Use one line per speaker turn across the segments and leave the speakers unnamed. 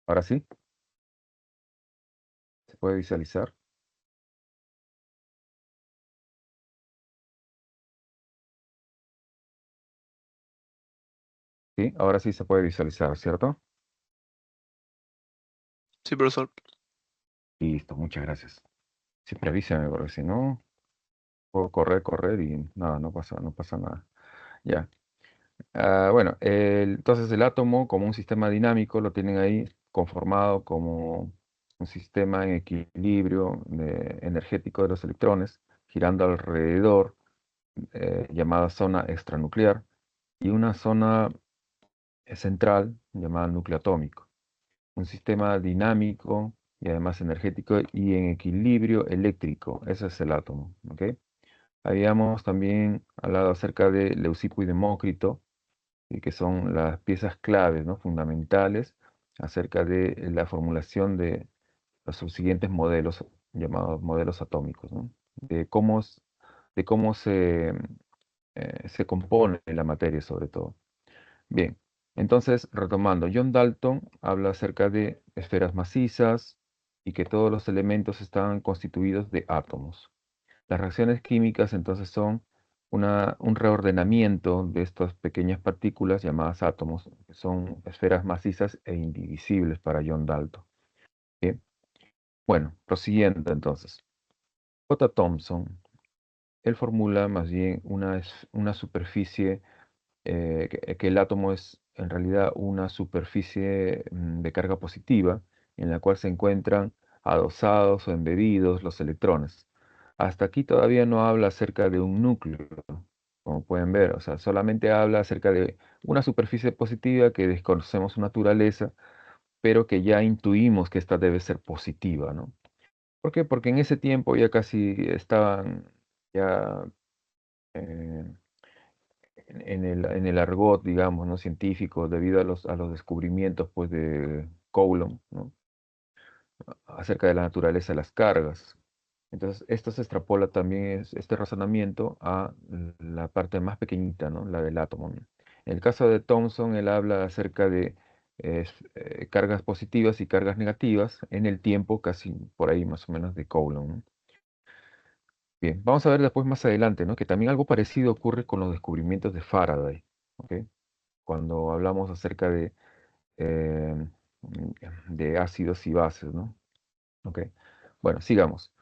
Ahora sí, se puede visualizar. Sí, ahora sí se puede visualizar, ¿cierto?
Sí, profesor.
Listo, muchas gracias. Siempre avísame, porque si no, puedo correr y nada, no pasa nada. Ya. Bueno, entonces el átomo como un sistema dinámico lo tienen ahí conformado como un sistema en equilibrio energético de los electrones, girando alrededor, llamada zona extranuclear, y una zona central llamada núcleo atómico. Un sistema dinámico y además energético y en equilibrio eléctrico. Ese es el átomo, ¿ok? Habíamos también hablado acerca de Leucipo y Demócrito, y que son las piezas claves, ¿no? Fundamentales acerca de la formulación de los subsiguientes modelos llamados modelos atómicos, ¿no? De cómo se compone la materia sobre todo. Bien, entonces retomando, John Dalton habla acerca de esferas macizas y que todos los elementos están constituidos de átomos. Las reacciones químicas entonces son un reordenamiento de estas pequeñas partículas llamadas átomos, que son esferas macizas e indivisibles para John Dalton. Bien, bueno, prosiguiendo entonces. J. Thomson, él formula más bien una superficie, que el átomo es en realidad una superficie de carga positiva en la cual se encuentran adosados o embebidos los electrones. Hasta aquí todavía no habla acerca de un núcleo, como pueden ver, o sea, solamente habla acerca de una superficie positiva que desconocemos su naturaleza, pero que ya intuimos que esta debe ser positiva, ¿no? ¿Por qué? Porque en ese tiempo ya casi estaban ya eh, en el argot, digamos, ¿no? Científico, debido a los descubrimientos, pues, de Coulomb, ¿no? Acerca de la naturaleza de las cargas. Entonces, esto se extrapola también, este razonamiento, a la parte más pequeñita, ¿no? La del átomo, ¿no? En el caso de Thomson, él habla acerca de cargas positivas y cargas negativas en el tiempo, casi por ahí más o menos, de Coulomb, ¿no? Bien, vamos a ver después más adelante, ¿no? Que también algo parecido ocurre con los descubrimientos de Faraday, ¿ok? Cuando hablamos acerca eh, de ácidos y bases, ¿no? ¿Ok? Bueno, sigamos.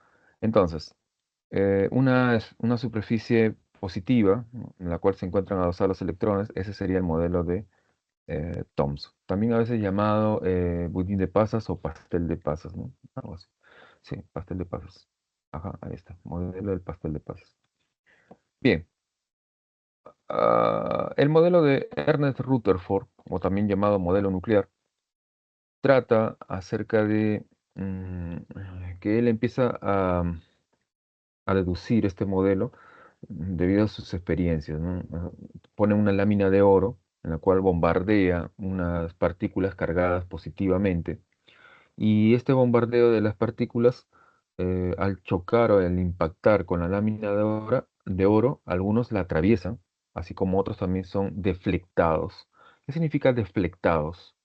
Entonces, una superficie positiva, ¿no? En la cual se encuentran adosados los electrones, ese sería el modelo de Thomson. También a veces llamado budín de pasas o pastel de pasas, ¿no? Algo así. Sí, pastel de pasas. Ajá, ahí está, modelo del pastel de pasas. Bien, el modelo de Ernest Rutherford, o también llamado modelo nuclear, trata acerca de que él empieza a deducir este modelo debido a sus experiencias, ¿no? Pone una lámina de oro en la cual bombardea unas partículas cargadas positivamente, y este bombardeo de las partículas, al chocar o al impactar con la lámina de oro, algunos la atraviesan, así como otros también son deflectados. ¿Qué significa deflectados?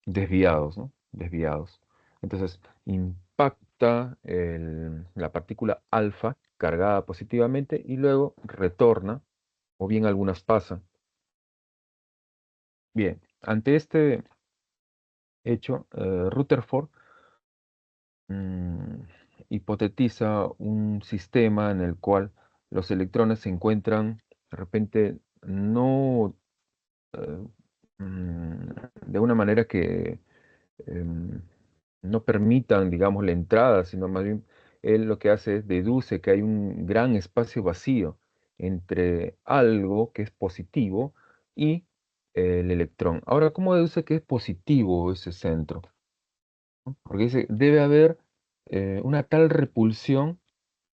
Desviados, ¿no? Desviados. Entonces, impacta la partícula alfa cargada positivamente y luego retorna, o bien algunas pasan. Bien, ante este hecho, Rutherford mm, hipotetiza un sistema en el cual los electrones se encuentran de repente no eh, mm, de una manera que em, no permitan, digamos, la entrada, sino más bien él lo que hace es deduce que hay un gran espacio vacío entre algo que es positivo y el electrón. Ahora, ¿cómo deduce que es positivo ese centro? ¿No? Porque dice, debe haber una tal repulsión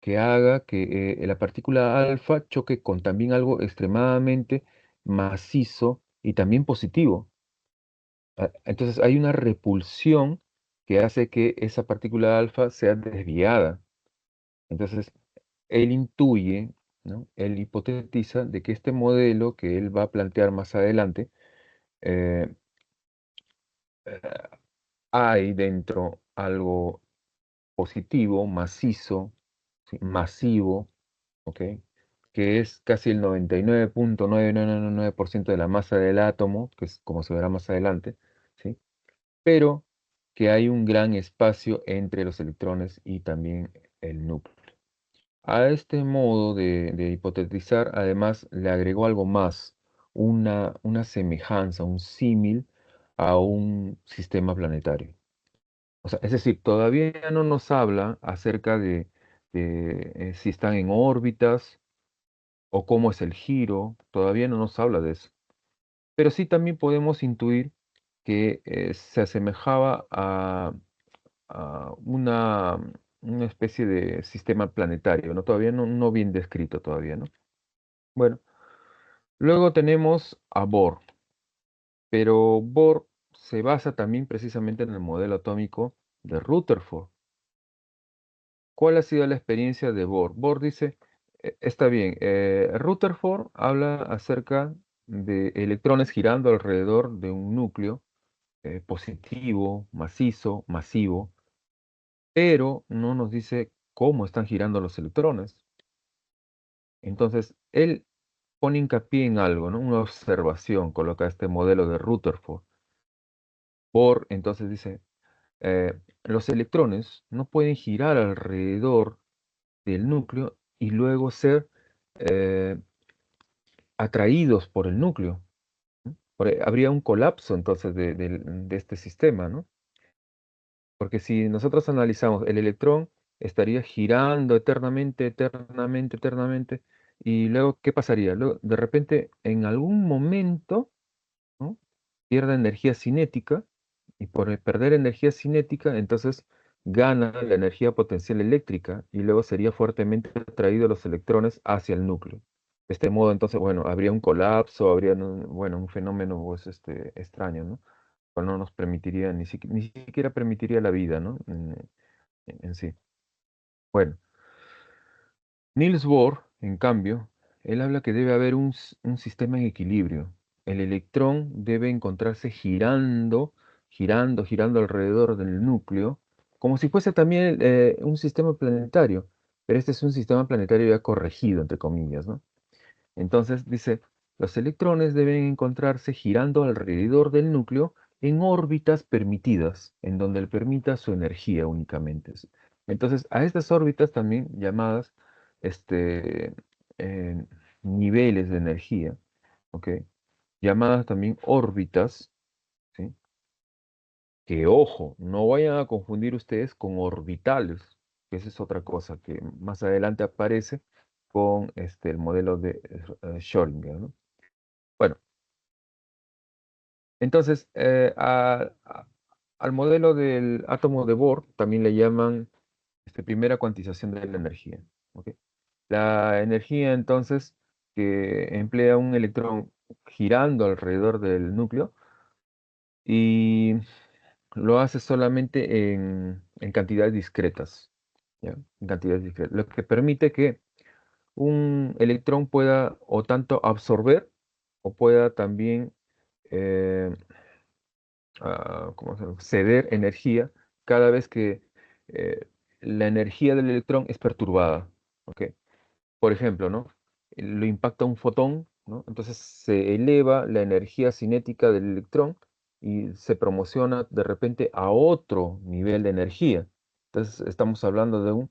que haga que la partícula alfa choque con también algo extremadamente macizo y también positivo. Entonces hay una repulsión que hace que esa partícula alfa sea desviada. Entonces él intuye, ¿no? Él hipotetiza de que este modelo que él va a plantear más adelante, eh, eh, hay dentro algo positivo, macizo, ¿sí? Masivo, ¿ok? Que es casi el 99.9999% de la masa del átomo, que es como se verá más adelante, ¿sí? Pero que hay un gran espacio entre los electrones y también el núcleo. A este modo de hipotetizar, además, le agregó algo más, una semejanza, un símil a un sistema planetario. O sea, es decir, todavía no nos habla acerca de si están en órbitas o cómo es el giro, todavía no nos habla de eso. Pero sí también podemos intuir que se asemejaba a una especie de sistema planetario, ¿no? Todavía no bien descrito todavía, ¿no? Bueno, luego tenemos a Bohr, pero Bohr se basa también precisamente en el modelo atómico de Rutherford. ¿Cuál ha sido la experiencia de Bohr? Bohr dice, está bien, Rutherford habla acerca de electrones girando alrededor de un núcleo positivo, macizo, masivo, pero no nos dice cómo están girando los electrones. Entonces, él pone hincapié en algo, ¿no? Una observación, coloca este modelo de Rutherford. Bohr entonces dice, los electrones no pueden girar alrededor del núcleo y luego ser eh, atraídos por el núcleo. ¿No? Habría un colapso entonces de este sistema, ¿no? Porque si nosotros analizamos, el electrón estaría girando eternamente, eternamente, eternamente, y luego, ¿qué pasaría? Luego, de repente, en algún momento, ¿no? Pierde energía cinética, y por perder energía cinética, entonces gana la energía potencial eléctrica, y luego sería fuertemente atraído los electrones hacia el núcleo. De este modo, entonces, bueno, habría un colapso, habría, bueno, un fenómeno pues, extraño, ¿no? Cual no nos permitiría, ni siquiera permitiría la vida, ¿no? En sí. Bueno, Niels Bohr, en cambio, él habla que debe haber un sistema en equilibrio. El electrón debe encontrarse girando alrededor del núcleo, como si fuese también un sistema planetario, pero este es un sistema planetario ya corregido, entre comillas, ¿no? Entonces dice, los electrones deben encontrarse girando alrededor del núcleo en órbitas permitidas, en donde él permita su energía únicamente. Entonces, a estas órbitas también llamadas este, eh, niveles de energía, ¿ok? Llamadas también órbitas, ¿sí? Que ojo, no vayan a confundir ustedes con orbitales, que esa es otra cosa que más adelante aparece con el modelo de Schrödinger, ¿no? Bueno, entonces al modelo del átomo de Bohr también le llaman primera cuantización de la energía. ¿Ok? La energía entonces que emplea un electrón girando alrededor del núcleo y lo hace solamente en cantidades discretas, ¿ya? En cantidades discretas, lo que permite que un electrón pueda o tanto absorber o pueda también eh, ¿cómo se llama? Ceder energía cada vez que eh, la energía del electrón es perturbada. ¿Ok? Por ejemplo, ¿no? Lo impacta un fotón, ¿no? Entonces se eleva la energía cinética del electrón y se promociona de repente a otro nivel de energía. Entonces estamos hablando de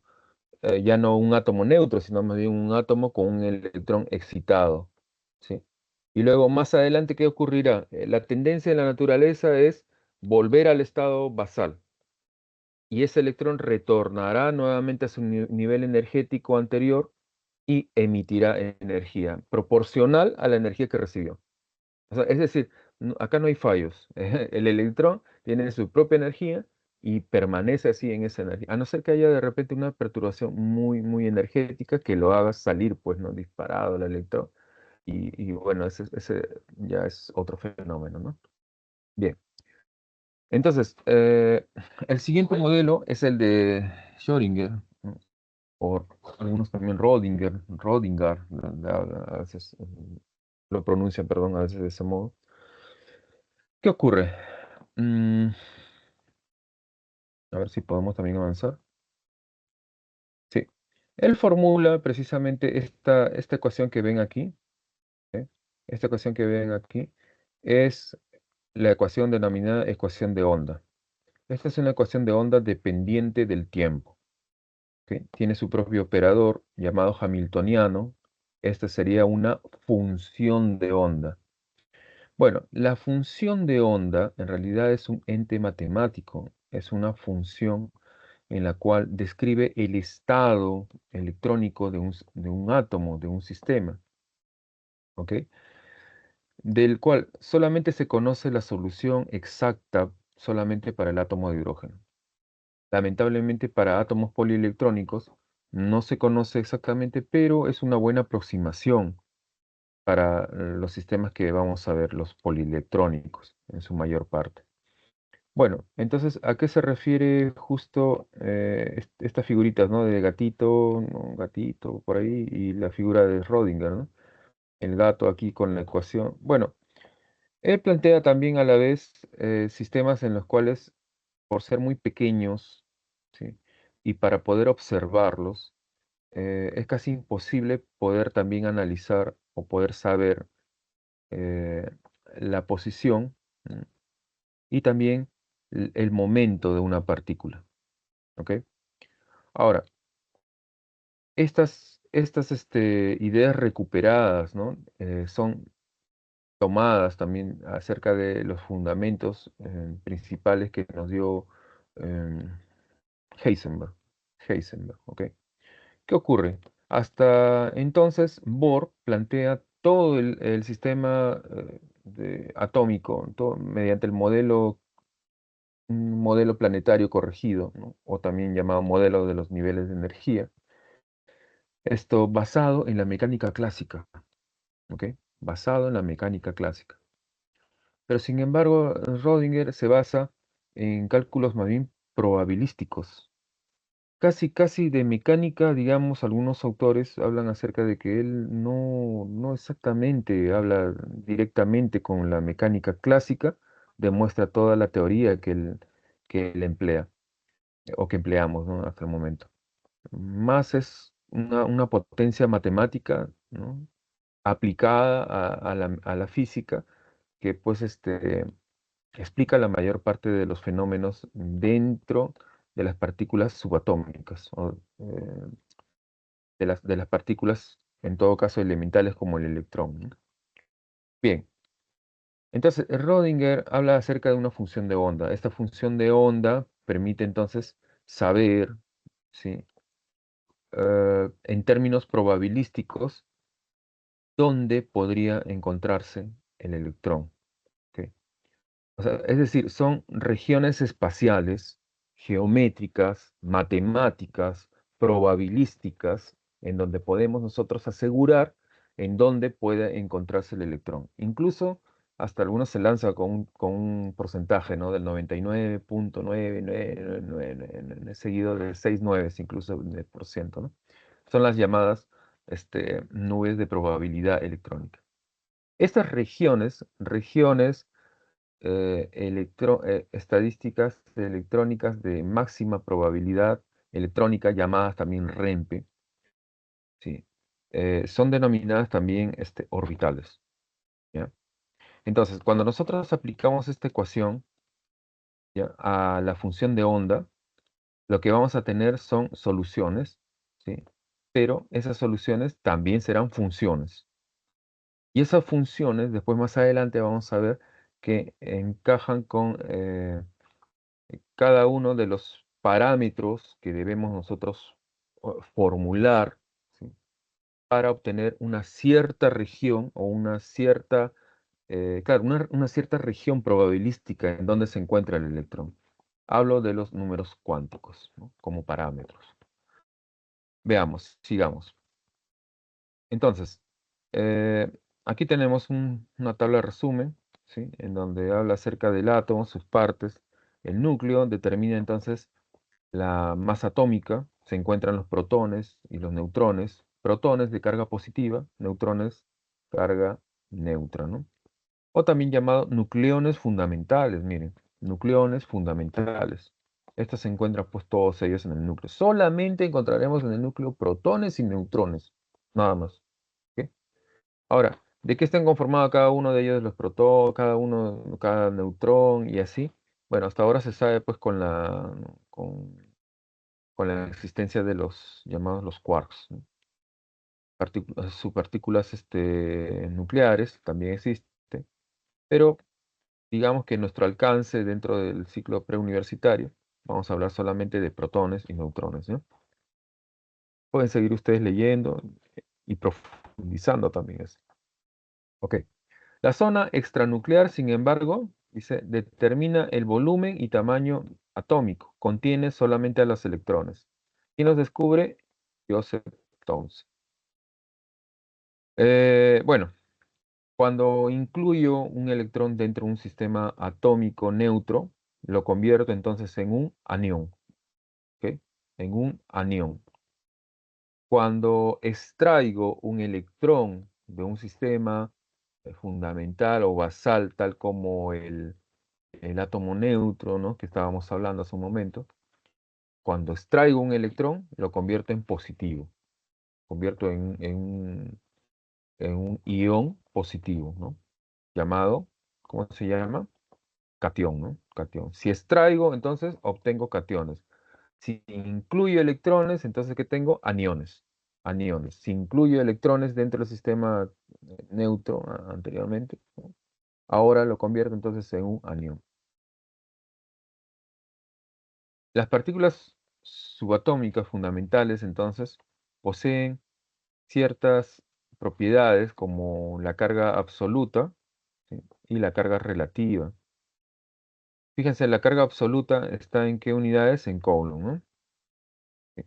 ya no un átomo neutro, sino más bien un átomo con un electrón excitado, ¿sí? Y luego más adelante, ¿qué ocurrirá? La tendencia de la naturaleza es volver al estado basal y ese electrón retornará nuevamente a su nivel energético anterior y emitirá energía proporcional a la energía que recibió. O sea, es decir, acá no hay fallos. El electrón tiene su propia energía y permanece así en esa energía. A no ser que haya de repente una perturbación muy, muy energética que lo haga salir, pues, ¿no? Disparado el electrón. Y bueno, ese ya es otro fenómeno, ¿no? Bien. Entonces, el siguiente modelo es el de Schrödinger, ¿no? O algunos también Rodinger, a veces lo pronuncian, perdón, a veces de ese modo. ¿Qué ocurre? Mm, a ver si podemos también avanzar. Sí. Él formula precisamente esta ecuación que ven aquí. ¿Eh? Esta ecuación que ven aquí es la ecuación denominada ecuación de onda. Esta es una ecuación de onda dependiente del tiempo. ¿Ok? Tiene su propio operador llamado hamiltoniano. Esta sería una función de onda. Bueno, la función de onda en realidad es un ente matemático, es una función en la cual describe el estado electrónico de un átomo, de un sistema, ¿ok? Del cual solamente se conoce la solución exacta solamente para el átomo de hidrógeno. Lamentablemente para átomos polielectrónicos no se conoce exactamente, pero es una buena aproximación para los sistemas que vamos a ver, los polielectrónicos, en su mayor parte. Bueno, entonces, ¿a qué se refiere justo estas figuritas, ¿no? De gatito, ¿no? Gatito, por ahí, y la figura de Schrödinger, ¿no? El gato aquí con la ecuación. Bueno, él plantea también a la vez sistemas en los cuales, por ser muy pequeños, ¿sí? Y para poder observarlos, es casi imposible poder también analizar o poder saber eh, la posición, ¿no? Y también el momento de una partícula. ¿Ok? Ahora, estas ideas recuperadas, ¿no? Son tomadas también acerca de los fundamentos principales que nos dio em, Heisenberg. Heisenberg, ¿ok? ¿Qué ocurre? Hasta entonces, Bohr plantea todo el sistema atómico mediante un modelo planetario corregido, ¿no? O también llamado modelo de los niveles de energía. Esto basado en la mecánica clásica, ¿ok? Basado en la mecánica clásica. Pero sin embargo, Rödinger se basa en cálculos más bien probabilísticos. Casi, casi de mecánica, digamos, algunos autores hablan acerca de que él no exactamente habla directamente con la mecánica clásica, demuestra toda la teoría que él emplea, o que empleamos, ¿no? Hasta el momento. Más es una potencia matemática, ¿no? Aplicada a la física, que pues explica la mayor parte de los fenómenos dentro de las partículas subatómicas, o de las partículas, en todo caso, elementales como el electrón, ¿no? Bien, entonces Rödinger habla acerca de una función de onda. Esta función de onda permite entonces saber, ¿sí? En términos probabilísticos, dónde podría encontrarse el electrón. ¿Ok? O sea, es decir, son regiones espaciales, geométricas, matemáticas, probabilísticas, en donde podemos nosotros asegurar en dónde puede encontrarse el electrón. Incluso hasta algunos se lanza con un porcentaje, ¿no? Del 99.99999, seguido de 6 nueves incluso de por ciento, ¿no? Son las llamadas nubes de probabilidad electrónica. Estas regiones estadísticas electrónicas de máxima probabilidad electrónica, llamadas también REMPE, ¿sí? Son denominadas también orbitales, ¿ya? Entonces, cuando nosotros aplicamos esta ecuación, ¿ya? A la función de onda, lo que vamos a tener son soluciones, ¿sí? Pero esas soluciones también serán funciones. Y esas funciones, después más adelante vamos a ver que encajan con cada uno de los parámetros que debemos nosotros formular, ¿sí? Para obtener una cierta región o claro, una cierta región probabilística en donde se encuentra el electrón. Hablo de los números cuánticos, ¿no? Como parámetros. Veamos, sigamos. Entonces, eh, aquí tenemos una tabla de resumen, ¿sí? En donde habla acerca del átomo, sus partes. El núcleo determina entonces la masa atómica. Se encuentran los protones y los neutrones. Protones de carga positiva, neutrones carga neutra, ¿no? O también llamado nucleones fundamentales, miren. nucleones fundamentales. Estos se encuentran pues todos ellos en el núcleo. Solamente encontraremos en el núcleo protones y neutrones, nada más. ¿Ok? Ahora, ¿de qué están conformados cada uno de ellos, los protones, cada neutrón y así? Bueno, hasta ahora se sabe pues con la existencia de los llamados los quarks, ¿no? Subpartículas nucleares también existen, pero digamos que nuestro alcance dentro del ciclo preuniversitario, vamos a hablar solamente de protones y neutrones, ¿no? Pueden seguir ustedes leyendo y profundizando también eso. Ok. La zona extranuclear, sin embargo, dice, determina el volumen y tamaño atómico. Contiene solamente a los electrones. Y nos descubre Joseph Thomson. Bueno, cuando incluyo un electrón dentro de un sistema atómico neutro, lo convierto entonces en un anión, ¿ok? En un anión. Cuando extraigo un electrón de un sistema fundamental o basal, tal como el átomo neutro, ¿no? Que estábamos hablando hace un momento, cuando extraigo un electrón, lo convierto en positivo, convierto en un ión positivo, ¿no? Llamado, ¿cómo se llama? Catión, ¿no? Catión. Si extraigo, entonces obtengo cationes. Si incluyo electrones, entonces ¿qué tengo? Aniones. Aniones. Si incluyo electrones dentro del sistema neutro anteriormente, ¿no? Ahora lo convierto entonces en un anión. Las partículas subatómicas fundamentales, entonces, poseen ciertas propiedades como la carga absoluta, ¿sí? Y la carga relativa. Fíjense, la carga absoluta está en qué unidades, en Coulomb, ¿no? Sí.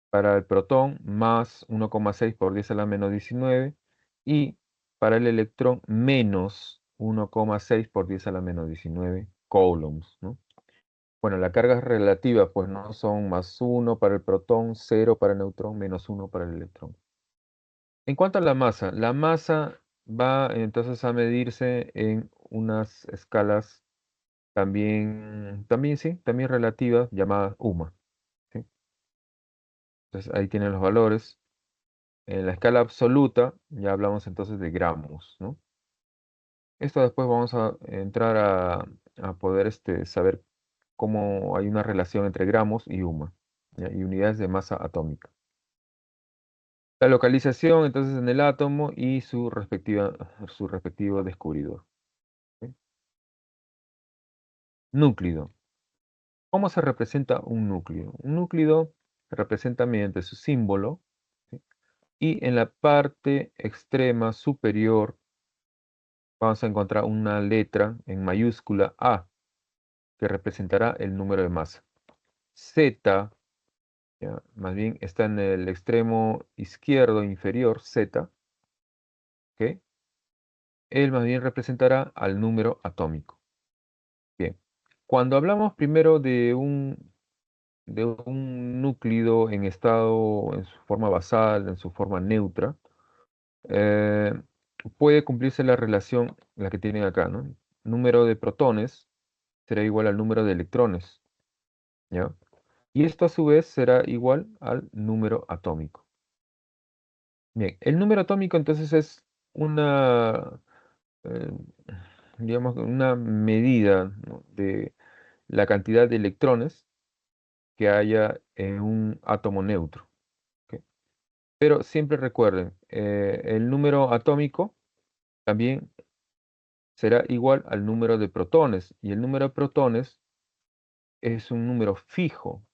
Para el protón, más 1,6 por 10 a la menos 19, y para el electrón, menos 1,6 por 10 a la menos 19 coulombs, ¿no? Bueno, la carga relativa, pues no son más 1 para el protón, 0 para el neutrón, menos 1 para el electrón. En cuanto a la masa va entonces a medirse en unas escalas también sí, también relativas, llamadas UMA, ¿sí? Entonces ahí tienen los valores. En la escala absoluta ya hablamos entonces de gramos, ¿no? Esto después vamos a entrar a poder saber cómo hay una relación entre gramos y UMA, ¿ya? Y unidades de masa atómica. La localización entonces en el átomo y su respectivo descubridor, ¿sí? Núclido. ¿Cómo se representa un núcleo? Un núcleo se representa mediante su símbolo, ¿sí? Y en la parte extrema superior vamos a encontrar una letra en mayúscula A, que representará el número de masa. Z, ya, más bien está en el extremo izquierdo inferior, Z, ¿ok? Él más bien representará al número atómico. Bien, cuando hablamos primero de un núclido en estado, en su forma basal, en su forma neutra, eh, puede cumplirse la relación, la que tienen acá, ¿no? Número de protones será igual al número de electrones, ¿ya? Y esto a su vez será igual al número atómico. Bien, el número atómico entonces es una, eh, digamos, una medida, ¿no? De la cantidad de electrones que haya en un átomo neutro, ¿ok? Pero siempre recuerden, el número atómico también será igual al número de protones, y el número de protones es un número fijo.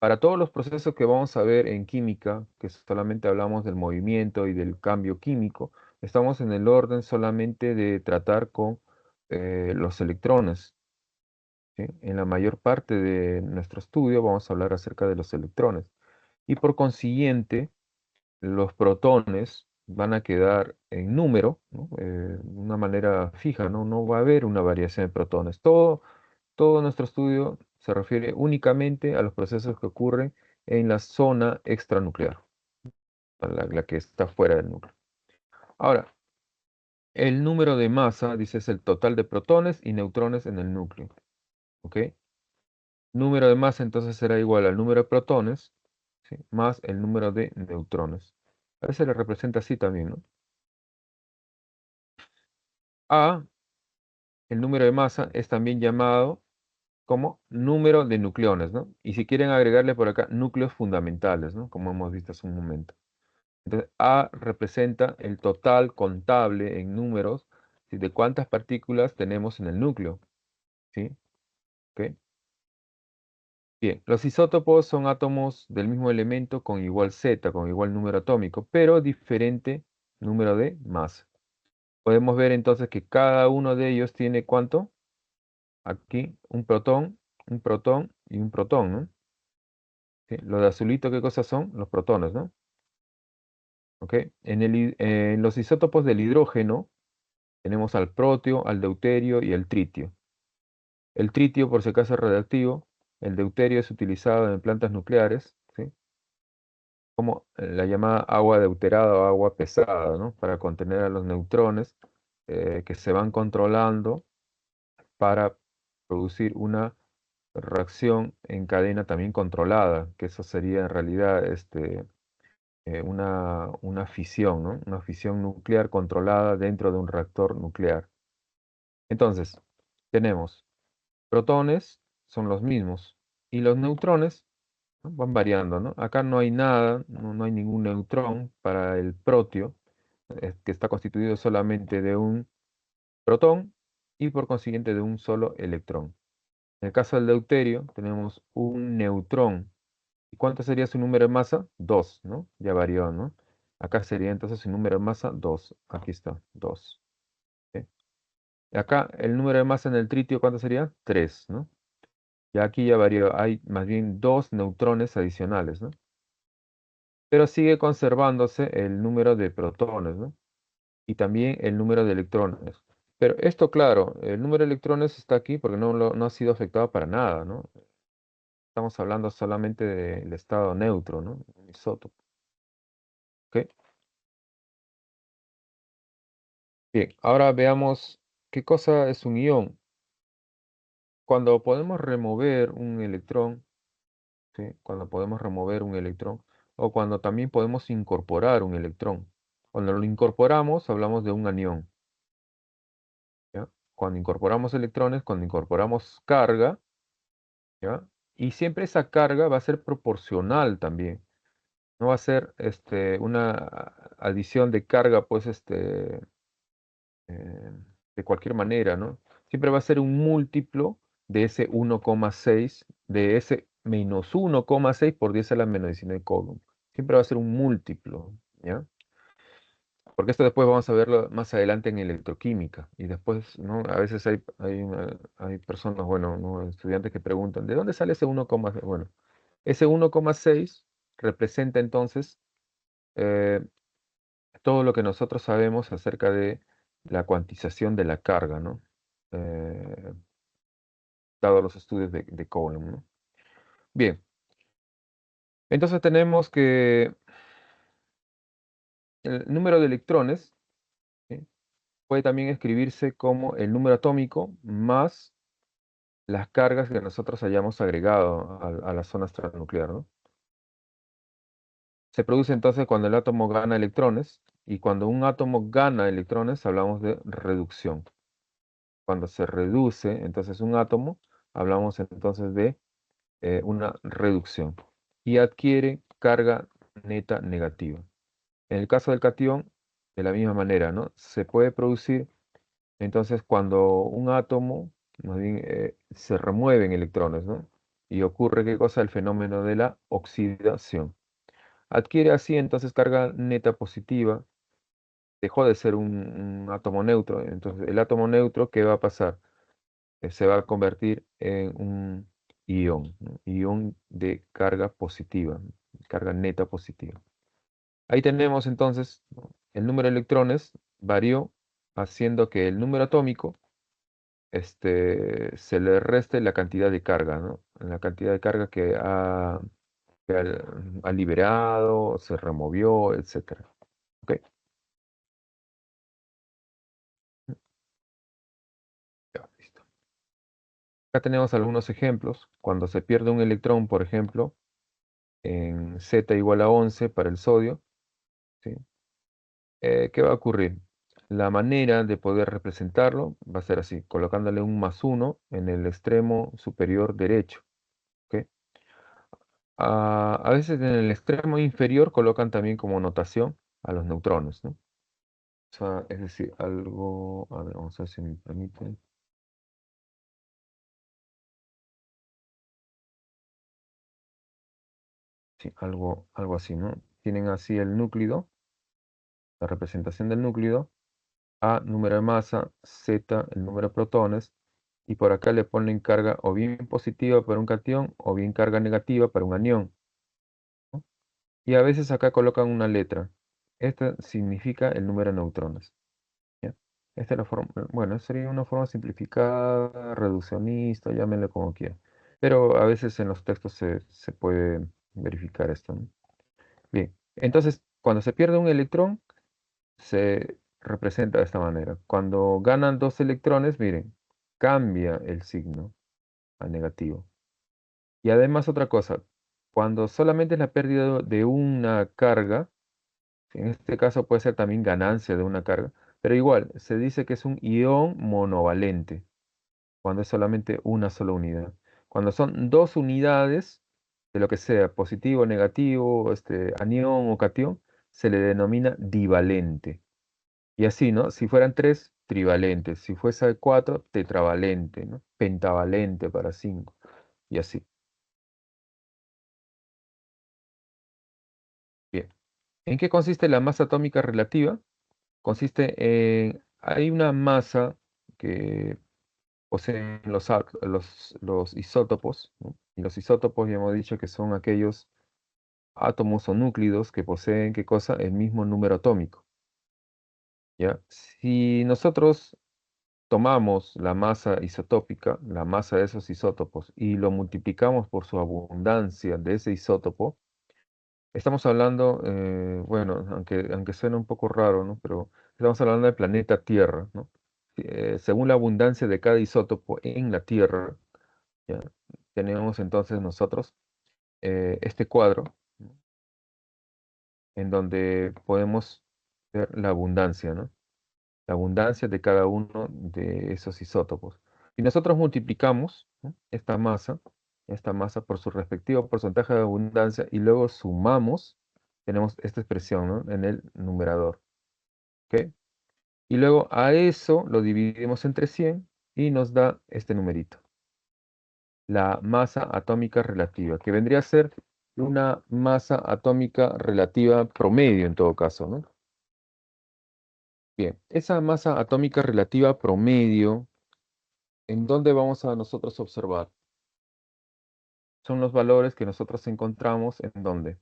Para todos los procesos que vamos a ver en química, que solamente hablamos del movimiento y del cambio químico, estamos en el orden solamente de tratar con los electrones, ¿sí? En la mayor parte de nuestro estudio vamos a hablar acerca de los electrones. Y por consiguiente, los protones van a quedar en número, ¿no? De una manera fija, ¿no? No va a haber una variación de protones. Todo nuestro estudio se refiere únicamente a los procesos que ocurren en la zona extranuclear, la que está fuera del núcleo. Ahora, El número de masa, dice, es el total de protones y neutrones en el núcleo. ¿Ok? Número de masa entonces será igual al número de protones, ¿sí? Más el número de neutrones. A veces le representa así también, ¿no? A, el número de masa, es también llamado como número de nucleones, ¿no? Y si quieren agregarle por acá núcleos fundamentales, ¿no? Como hemos visto hace un momento. Entonces, A representa el total contable en números, ¿sí? De cuántas partículas tenemos en el núcleo, ¿sí? ¿Ok? Bien, los isótopos son átomos del mismo elemento con igual Z, con igual número atómico, pero diferente número de masa. Podemos ver entonces que cada uno de ellos tiene ¿cuánto? Aquí un protón y un protón, ¿no? ¿Sí? Lo de azulito, ¿qué cosas son? Los protones, ¿no? ¿Ok? En los isótopos del hidrógeno tenemos al protio, al deuterio y el tritio. El tritio, por si acaso, es radiactivo. El deuterio es utilizado en plantas nucleares, ¿sí? Como la llamada agua deuterada o agua pesada, ¿no? Para contener a los neutrones que se van controlando para producir una reacción en cadena también controlada, que eso sería en realidad una fisión, ¿no? Una fisión nuclear controlada dentro de un reactor nuclear. Entonces, tenemos protones, son los mismos, y los neutrones, ¿no? Van variando, ¿no? Acá no hay nada, no hay ningún neutrón para el protio, que está constituido solamente de un protón y por consiguiente de un solo electrón. En el caso del deuterio, tenemos un neutrón. ¿Y cuánto sería su número de masa? 2, ¿no? Ya varió, ¿no? Acá sería entonces su número de masa 2. Aquí está, 2. ¿Sí? Y acá el número de masa en el tritio, ¿cuánto sería? 3, ¿no? Ya aquí ya varió, hay más bien 2 neutrones adicionales, ¿no? Pero sigue conservándose el número de protones, ¿no? Y también el número de electrones. Pero esto, claro, el número de electrones está aquí porque no ha sido afectado para nada, ¿no? Estamos hablando solamente del estado neutro, ¿no? Un isótopo. ¿Ok? Bien, ahora veamos qué cosa es un ión. Cuando podemos remover un electrón, ¿sí? Cuando podemos remover un electrón, o cuando también podemos incorporar un electrón. Cuando lo incorporamos, hablamos de un anión, ¿ya? Cuando incorporamos electrones, cuando incorporamos carga, ¿ya? Y siempre esa carga va a ser proporcional también. No va a ser una adición de carga, pues, eh, de cualquier manera, ¿no? Siempre va a ser un múltiplo de ese 1,6, de ese menos 1,6 por 10 a la menos 19 Coulomb. Siempre va a ser un múltiplo, ¿ya? Porque esto después vamos a verlo más adelante en electroquímica. Y después, ¿no? A veces hay personas, bueno, ¿no? Estudiantes que preguntan, ¿de dónde sale ese 1,6? Bueno, ese 1,6 representa entonces eh, todo lo que nosotros sabemos acerca de la cuantización de la carga, ¿no? Eh, Dado los estudios de Coulomb, ¿no? Bien, entonces tenemos que el número de electrones, ¿sí? Puede también escribirse como el número atómico más las cargas que nosotros hayamos agregado a la zona extranuclear, ¿no? Se produce entonces cuando el átomo gana electrones, y cuando un átomo gana electrones hablamos de reducción. Cuando se reduce entonces un átomo, hablamos entonces de una reducción y adquiere carga neta negativa. En el caso del catión, de la misma manera, ¿no? Se puede producir entonces cuando un átomo más bien, se remueven electrones, ¿no? Y ocurre, ¿qué cosa? El fenómeno de la oxidación. Adquiere así entonces carga neta positiva, dejó de ser un átomo neutro. Entonces, el átomo neutro, ¿qué va a pasar? Se va a convertir en un ión, ¿no? Ión de carga positiva, carga neta positiva. Ahí tenemos entonces, ¿no? El número de electrones varió haciendo que el número atómico se le reste la cantidad de carga, ¿no? La cantidad de carga que ha liberado, se removió, etcétera. ¿Ok? Acá tenemos algunos ejemplos. Cuando se pierde un electrón, por ejemplo, en Z igual a 11 para el sodio, ¿sí? ¿Qué va a ocurrir? La manera de poder representarlo va a ser así, colocándole un +1 en el extremo superior derecho. ¿Ok? A veces en el extremo inferior colocan también como notación a los neutrones, ¿no? O sea, es decir, algo, a ver, vamos a ver si me permiten. Sí, algo así, ¿no? Tienen así el núcleo, la representación del núcleo, A, número de masa, Z, el número de protones, y por acá le ponen carga o bien positiva para un cation o bien carga negativa para un anión, ¿no? Y a veces acá colocan una letra. Esta significa el número de neutrones, ¿ya? Esta es la forma, bueno, sería una forma simplificada, reduccionista, llámenle como quieran. Pero a veces en los textos se puede verificar esto, ¿no? Bien, entonces cuando se pierde un electrón, se representa de esta manera. Cuando ganan dos electrones, miren, cambia el signo a negativo. Y además otra cosa, cuando solamente es la pérdida de una carga, en este caso puede ser también ganancia de una carga, pero igual, se dice que es un ion monovalente, cuando es solamente una sola unidad. Cuando son dos unidades, de lo que sea, positivo, negativo, anión o cation, se le denomina divalente. Y así, ¿no? Si fueran tres, trivalentes. Si fuese cuatro, tetravalente, ¿no? Pentavalente para cinco. Y así. Bien. ¿En qué consiste la masa atómica relativa? Consiste en... Hay una masa que poseen los isótopos, ¿no? Y los isótopos ya hemos dicho que son aquellos átomos o núclidos que poseen, ¿qué cosa? El mismo número atómico, ¿ya? Si nosotros tomamos la masa isotópica, la masa de esos isótopos, y lo multiplicamos por su abundancia de ese isótopo, estamos hablando, bueno, aunque suene un poco raro, ¿no? Pero estamos hablando del planeta Tierra, ¿no? Según la abundancia de cada isótopo en la Tierra, ¿ya? Tenemos entonces nosotros este cuadro, ¿no? En donde podemos ver la abundancia, ¿no? La abundancia de cada uno de esos isótopos. Y nosotros multiplicamos, ¿no? Esta masa por su respectivo porcentaje de abundancia y luego sumamos, tenemos esta expresión, ¿no? En el numerador. ¿Ok? Y luego a eso lo dividimos entre 100 y nos da este numerito, la masa atómica relativa, que vendría a ser una masa atómica relativa promedio en todo caso, ¿no? Bien, esa masa atómica relativa promedio, ¿en dónde vamos a nosotros observar? Son los valores que nosotros encontramos en dónde.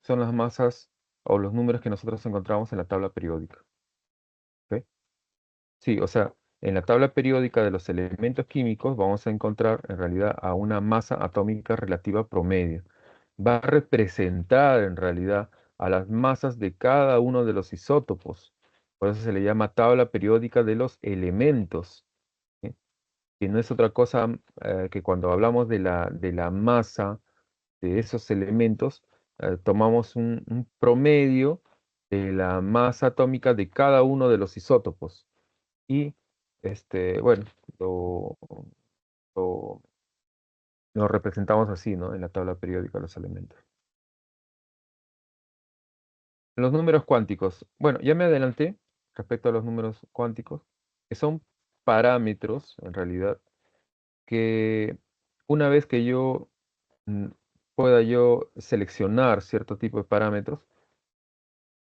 Son las masas o los números que nosotros encontramos en la tabla periódica. ¿Ok? Sí, o sea, en la tabla periódica de los elementos químicos vamos a encontrar en realidad a una masa atómica relativa promedio. Va a representar en realidad a las masas de cada uno de los isótopos. Por eso se le llama tabla periódica de los elementos, ¿sí? Que no es otra cosa que cuando hablamos de la masa de esos elementos, tomamos un promedio de la masa atómica de cada uno de los isótopos. Y, bueno, lo, lo- lo representamos así, ¿no? En la tabla periódica de los elementos. Los números cuánticos. Bueno, ya me adelanté respecto a los números cuánticos, que son parámetros, en realidad, que una vez que yo mm, pueda yo seleccionar cierto tipo de parámetros,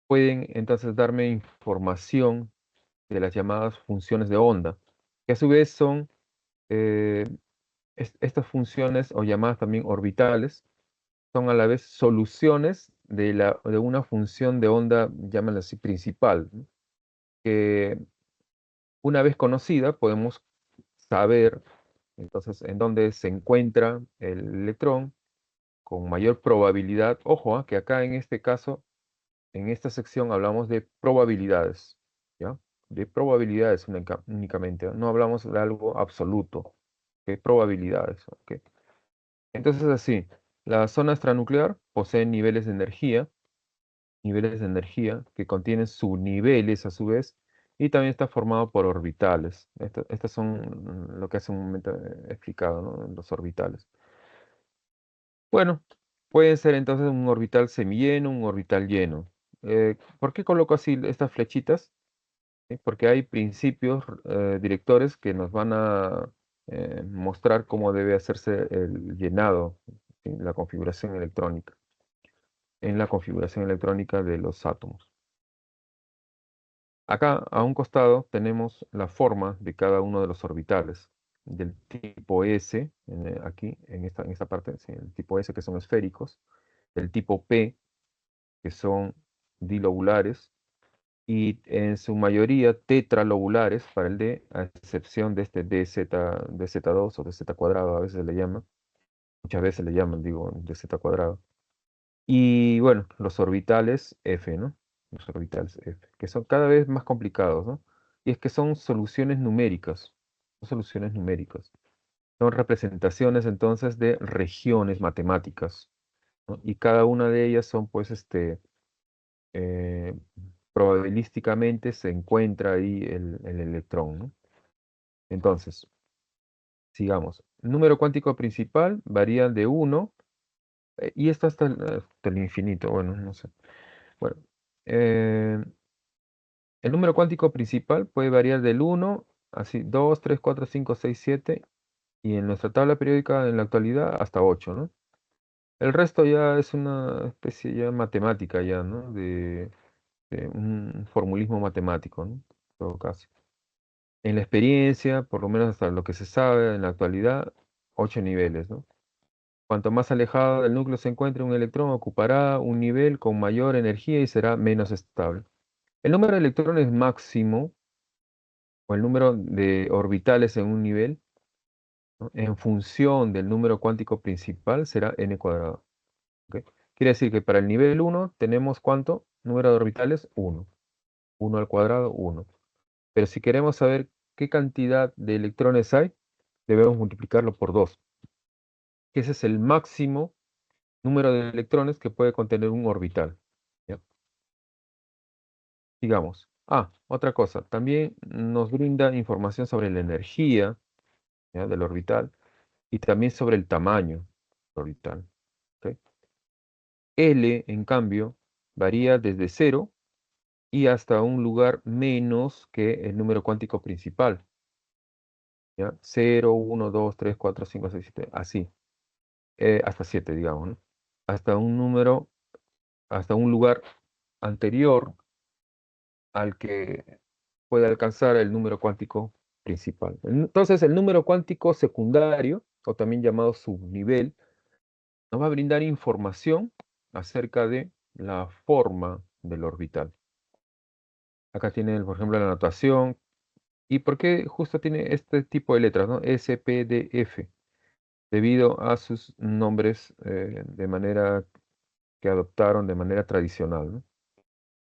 pueden entonces darme información de las llamadas funciones de onda, que a su vez son eh, estas funciones o llamadas también orbitales, son a la vez soluciones de una función de onda, llámala así, principal, ¿no? Que una vez conocida podemos saber entonces en dónde se encuentra el electrón con mayor probabilidad. Ojo, que acá en este caso, en esta sección hablamos de probabilidades, ¿ya? de probabilidades únicamente, ¿no? No hablamos de algo absoluto, de probabilidades, ¿ok? Entonces, así, la zona extranuclear posee niveles de energía que contienen subniveles a su vez, y también está formado por orbitales. Estas son lo que hace un momento he explicado, ¿no? Los orbitales. Bueno, puede ser entonces un orbital semilleno, un orbital lleno. ¿Por qué coloco así estas flechitas? Porque hay principios directores que nos van a mostrar cómo debe hacerse el llenado, ¿sí? La configuración electrónica, en la configuración electrónica de los átomos. Acá, a un costado, tenemos la forma de cada uno de los orbitales, del tipo S, aquí, en esta parte, sí, el tipo S, que son esféricos, del tipo P, que son dilobulares, y en su mayoría tetralobulares para el D, a excepción de este DZ2 o DZ cuadrado, a veces se le llama, muchas veces le llaman, digo, DZ cuadrado. Y bueno, los orbitales F, ¿no? Los orbitales F, que son cada vez más complicados, ¿no? Y es que son soluciones numéricas, son soluciones numéricas. Son representaciones entonces de regiones matemáticas, ¿no? Y cada una de ellas son pues eh, probabilísticamente se encuentra ahí el electrón, ¿no? Entonces, sigamos. El número cuántico principal varía de uno y esto hasta el infinito, bueno, no sé. Bueno, eh, el número cuántico principal puede variar del uno así 2 3 4 5 6 7 y en nuestra tabla periódica en la actualidad hasta 8, ¿no? El resto ya es una especie ya matemática ya, ¿no? De un formulismo matemático, ¿no? En todo caso. En la experiencia, por lo menos hasta lo que se sabe en la actualidad, 8 niveles, ¿no? Cuanto más alejado del núcleo se encuentre un electrón, ocupará un nivel con mayor energía y será menos estable. El número de electrones máximo, o el número de orbitales en un nivel, ¿no? En función del número cuántico principal, será n cuadrado. ¿Ok? Quiere decir que para el nivel 1 tenemos ¿cuánto? Número de orbitales, 1. 1 al cuadrado, 1. Pero si queremos saber qué cantidad de electrones hay, debemos multiplicarlo por 2. Ese es el máximo número de electrones que puede contener un orbital. ¿Ya? Digamos. Otra cosa. También nos brinda información sobre la energía, ¿ya? Del orbital y también sobre el tamaño del orbital. ¿Ok? L, en cambio, varía desde cero y hasta un lugar menos que el número cuántico principal. ¿Ya? 0, 1, 2, 3, 4, 5, 6, 7, así. Hasta 7, digamos, ¿no? Hasta un número, hasta un lugar anterior al que puede alcanzar el número cuántico principal. Entonces, el número cuántico secundario, o también llamado subnivel, nos va a brindar información acerca de la forma del orbital. Acá tienen, por ejemplo, la notación. ¿Y por qué justo tiene este tipo de letras, ¿no? S, P, D, F, debido a sus nombres de manera que adoptaron de manera tradicional, ¿no?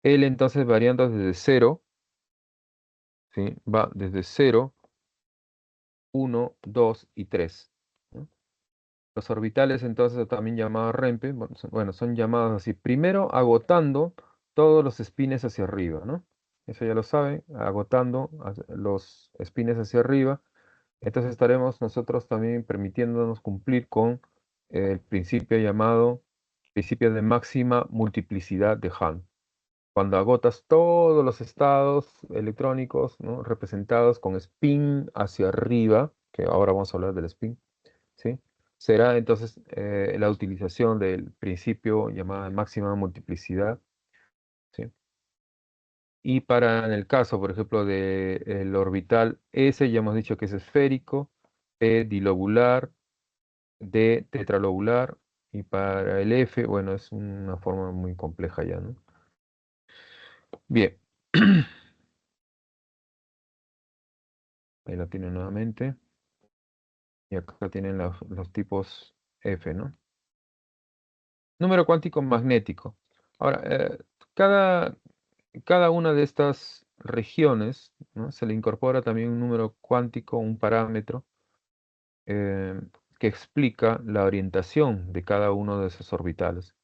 L entonces variando desde cero, ¿sí? Va desde cero, uno, 2 y 3, ¿no? Los orbitales entonces también llamados REMPE, bueno, son llamados así, primero agotando todos los espines hacia arriba, ¿no? Eso ya lo saben, agotando los espines hacia arriba. Entonces estaremos nosotros también permitiéndonos cumplir con el principio llamado principio de máxima multiplicidad de Hahn. Cuando agotas todos los estados electrónicos, ¿no? Representados con spin hacia arriba, que ahora vamos a hablar del spin, ¿sí? Será entonces la utilización del principio llamado de máxima multiplicidad, ¿sí? Y para en el caso, por ejemplo, del orbital S, ya hemos dicho que es esférico, P dilobular, D tetralobular, y para el F, bueno, es una forma muy compleja ya, ¿no? Bien, ahí lo tienen nuevamente. Y acá tienen los tipos F, ¿no? Número cuántico magnético. Ahora, cada una de estas regiones, ¿no? Se le incorpora también un número cuántico, un parámetro, eh, que explica la orientación de cada uno de esos orbitales.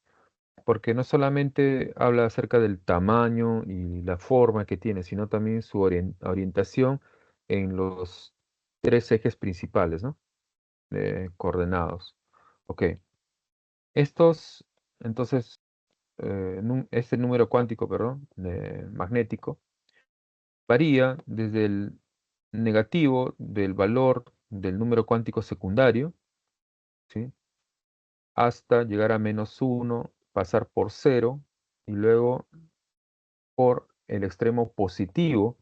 Porque no solamente habla acerca del tamaño y la forma que tiene, sino también su orientación en los tres ejes principales, ¿no? Coordenados. Ok. Estos, entonces, este número cuántico, perdón, magnético, varía desde el negativo del valor del número cuántico secundario, ¿sí? Hasta llegar a -1, pasar por 0 y luego por el extremo positivo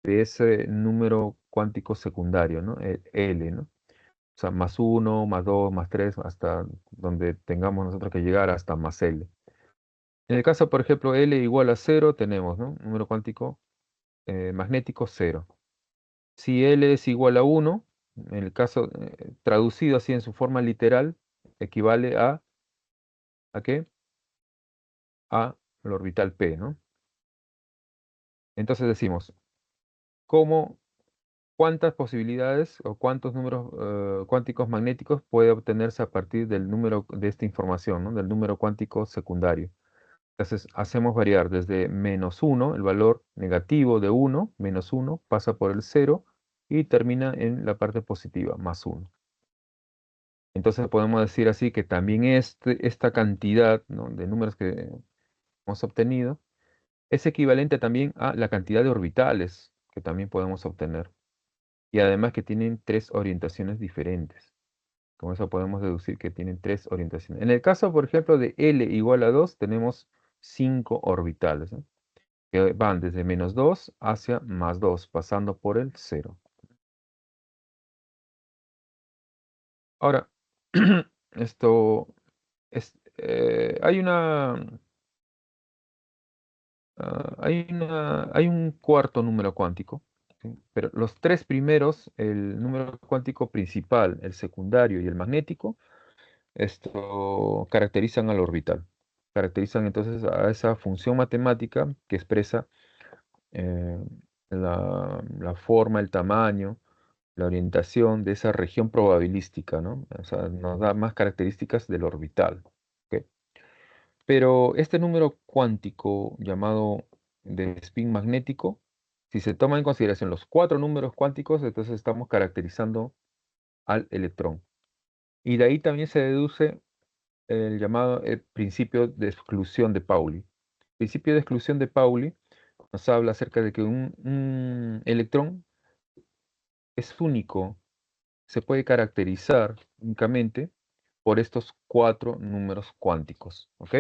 de ese número cuántico secundario, ¿no? El L, ¿no? O sea, +1, +2, +3, hasta donde tengamos nosotros que llegar hasta +L. En el caso, por ejemplo, L igual a 0, tenemos, ¿no? Número cuántico magnético 0. Si L es igual a 1, en el caso traducido así en su forma literal, equivale ¿a qué? A el orbital P, ¿no? Entonces decimos, ¿cómo, cuántas posibilidades o cuántos números cuánticos magnéticos puede obtenerse a partir del número de esta información, ¿no? Del número cuántico secundario? Entonces hacemos variar desde -1, el valor negativo de 1, -1, pasa por el 0 y termina en la parte positiva, +1. Entonces podemos decir así que también esta cantidad, ¿no? de números que hemos obtenido es equivalente también a la cantidad de orbitales que también podemos obtener. Y además que tienen tres orientaciones diferentes. Con eso podemos deducir que tienen tres orientaciones. En el caso, por ejemplo, de L igual a 2, tenemos 5 orbitales, ¿no? Que van desde -2 hacia +2, pasando por el 0. Ahora, esto hay hay un cuarto número cuántico, ¿sí? Pero los tres primeros, el número cuántico principal, el secundario y el magnético, esto caracterizan al orbital. Caracterizan entonces a esa función matemática que expresa eh, la forma, el tamaño, la orientación de esa región probabilística, ¿no? O sea, nos da más características del orbital. ¿Ok? Pero este número cuántico llamado de spin magnético, si se toma en consideración los cuatro números cuánticos, entonces estamos caracterizando al electrón. Y de ahí también se deduce el llamado principio de exclusión de Pauli. El principio de exclusión de Pauli nos habla acerca de que un electrón es único, se puede caracterizar únicamente por estos cuatro números cuánticos. ¿Ok?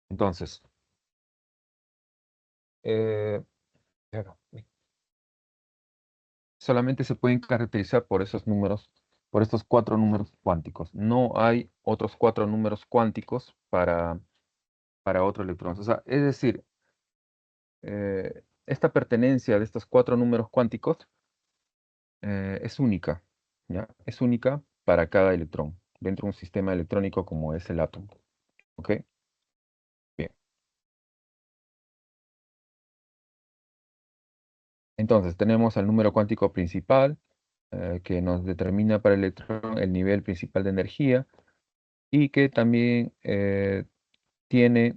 Entonces, eh, claro, solamente se pueden caracterizar por esos números, por estos cuatro números cuánticos. No hay otros cuatro números cuánticos para otro electrón. O sea, es decir, esta pertenencia de estos cuatro números cuánticos es única, ¿ya? Es única para cada electrón, dentro de un sistema electrónico como es el átomo. ¿Ok? Bien. Entonces, tenemos el número cuántico principal, que nos determina para el electrón el nivel principal de energía y que también tiene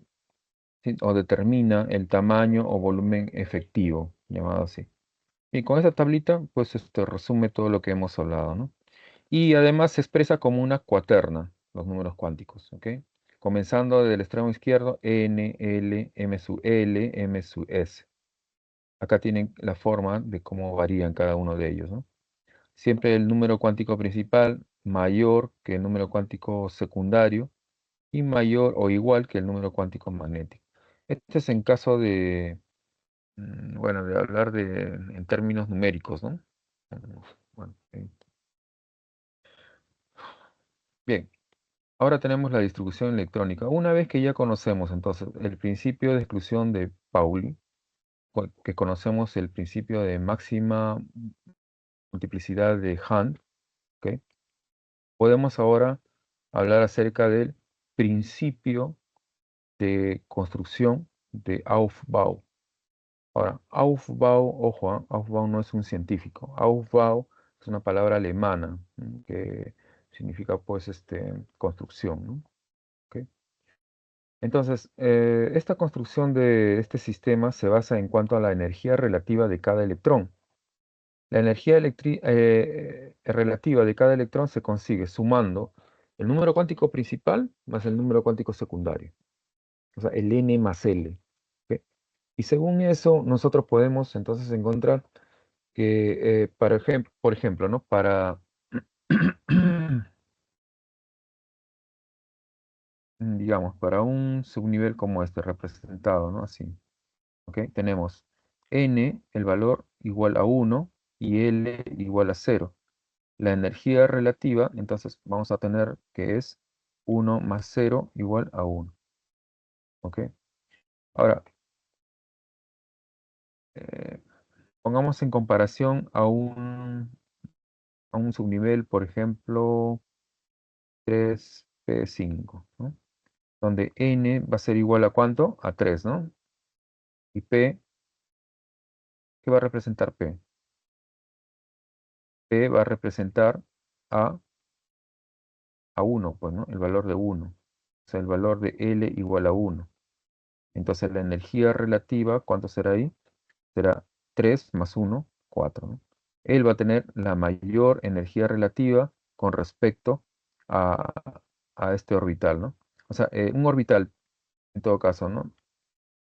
¿sí? o determina el tamaño o volumen efectivo, llamado así. Y con esa tablita, pues esto resume todo lo que hemos hablado, ¿no? Y además se expresa como una cuaterna, los números cuánticos, ¿ok? Comenzando desde el extremo izquierdo, n, l, m sub l, m sub s. Acá tienen la forma de cómo varían cada uno de ellos, ¿no? Siempre el número cuántico principal mayor que el número cuántico secundario y mayor o igual que el número cuántico magnético. Este es en caso de, bueno, de hablar en términos numéricos, ¿no? Bueno, bien, ahora tenemos la distribución electrónica. Una vez que ya conocemos entonces el principio de exclusión de Pauli, que conocemos el principio de máxima multiplicidad de Hahn, ¿ok? Podemos ahora hablar acerca del principio de construcción de Aufbau. Ahora, Aufbau, ojo, Aufbau no es un científico. Aufbau es una palabra alemana que significa pues construcción, ¿no? ¿Ok? Entonces, esta construcción de este sistema se basa en cuanto a la energía relativa de cada electrón. La energía relativa de cada electrón se consigue sumando el número cuántico principal más el número cuántico secundario, o sea, el n más l. ¿Ok? Y según eso, nosotros podemos entonces encontrar que, por ejemplo, ¿no? Para, digamos, para un subnivel como este, representado, ¿no? Así, ¿ok? Tenemos n, el valor igual a 1, y l igual a 0. La energía relativa, entonces vamos a tener que es 1 más 0 igual a 1. ¿Ok? Ahora, eh, pongamos en comparación a un subnivel, por ejemplo, 3p5, ¿no? Donde n va a ser igual a ¿cuánto? A 3, ¿no? Y p, ¿qué va a representar p? P va a representar a, a 1, pues, ¿no? El valor de 1. O sea, el valor de L igual a 1. Entonces la energía relativa, ¿cuánto será ahí? Será 3 más 1, 4, ¿no? Él va a tener la mayor energía relativa con respecto a, a este orbital, ¿no? O sea, un orbital, en todo caso, ¿no?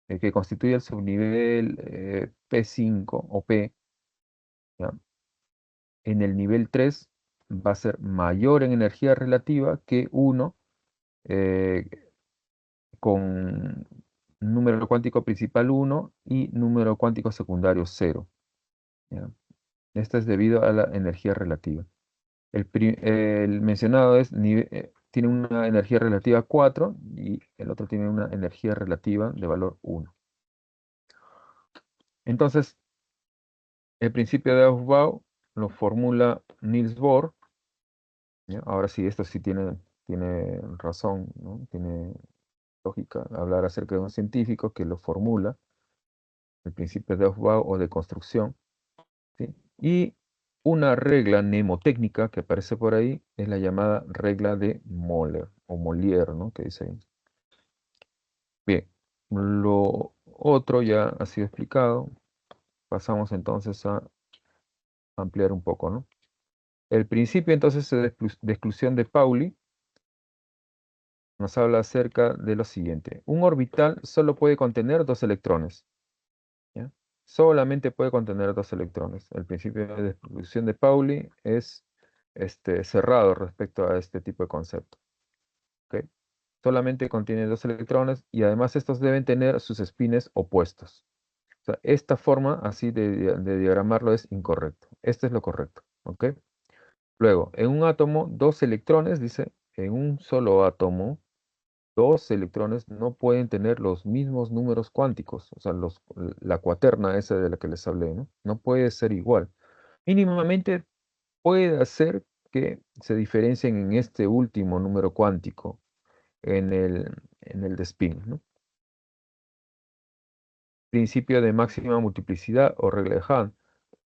Que constituye el subnivel P5 o P, ¿ya? En el nivel 3 va a ser mayor en energía relativa que 1 eh, con número cuántico principal 1 y número cuántico secundario 0, ¿ya? Esto es debido a la energía relativa. El mencionado tiene una energía relativa 4 y el otro tiene una energía relativa de valor 1. Entonces, el principio de Aufbau lo formula Niels Bohr, ¿ya? Ahora sí, esto sí tiene razón, ¿no? Tiene lógica hablar acerca de un científico que lo formula, el principio de Aufbau o de construcción, ¿sí? Y una regla mnemotécnica que aparece por ahí es la llamada regla de Moller o Molière, ¿no? Que dice ahí. Bien, lo otro ya ha sido explicado. Pasamos entonces a ampliar un poco, ¿no? El principio entonces de exclusión de Pauli nos habla acerca de lo siguiente. Un orbital solo puede contener dos electrones, ¿ya? Solamente puede contener dos electrones. El principio de exclusión de Pauli es cerrado respecto a este tipo de concepto, ¿ok? Solamente contiene dos electrones y además estos deben tener sus espines opuestos. O sea, esta forma así de diagramarlo es incorrecto. Este es lo correcto, ¿ok? Luego, en un átomo, dos electrones, dice, en un solo átomo, dos electrones no pueden tener los mismos números cuánticos, o sea, la cuaterna esa de la que les hablé, ¿no? No puede ser igual. Mínimamente puede hacer que se diferencien en este último número cuántico, en el de spin, ¿no? Principio de máxima multiplicidad o regla de Hahn.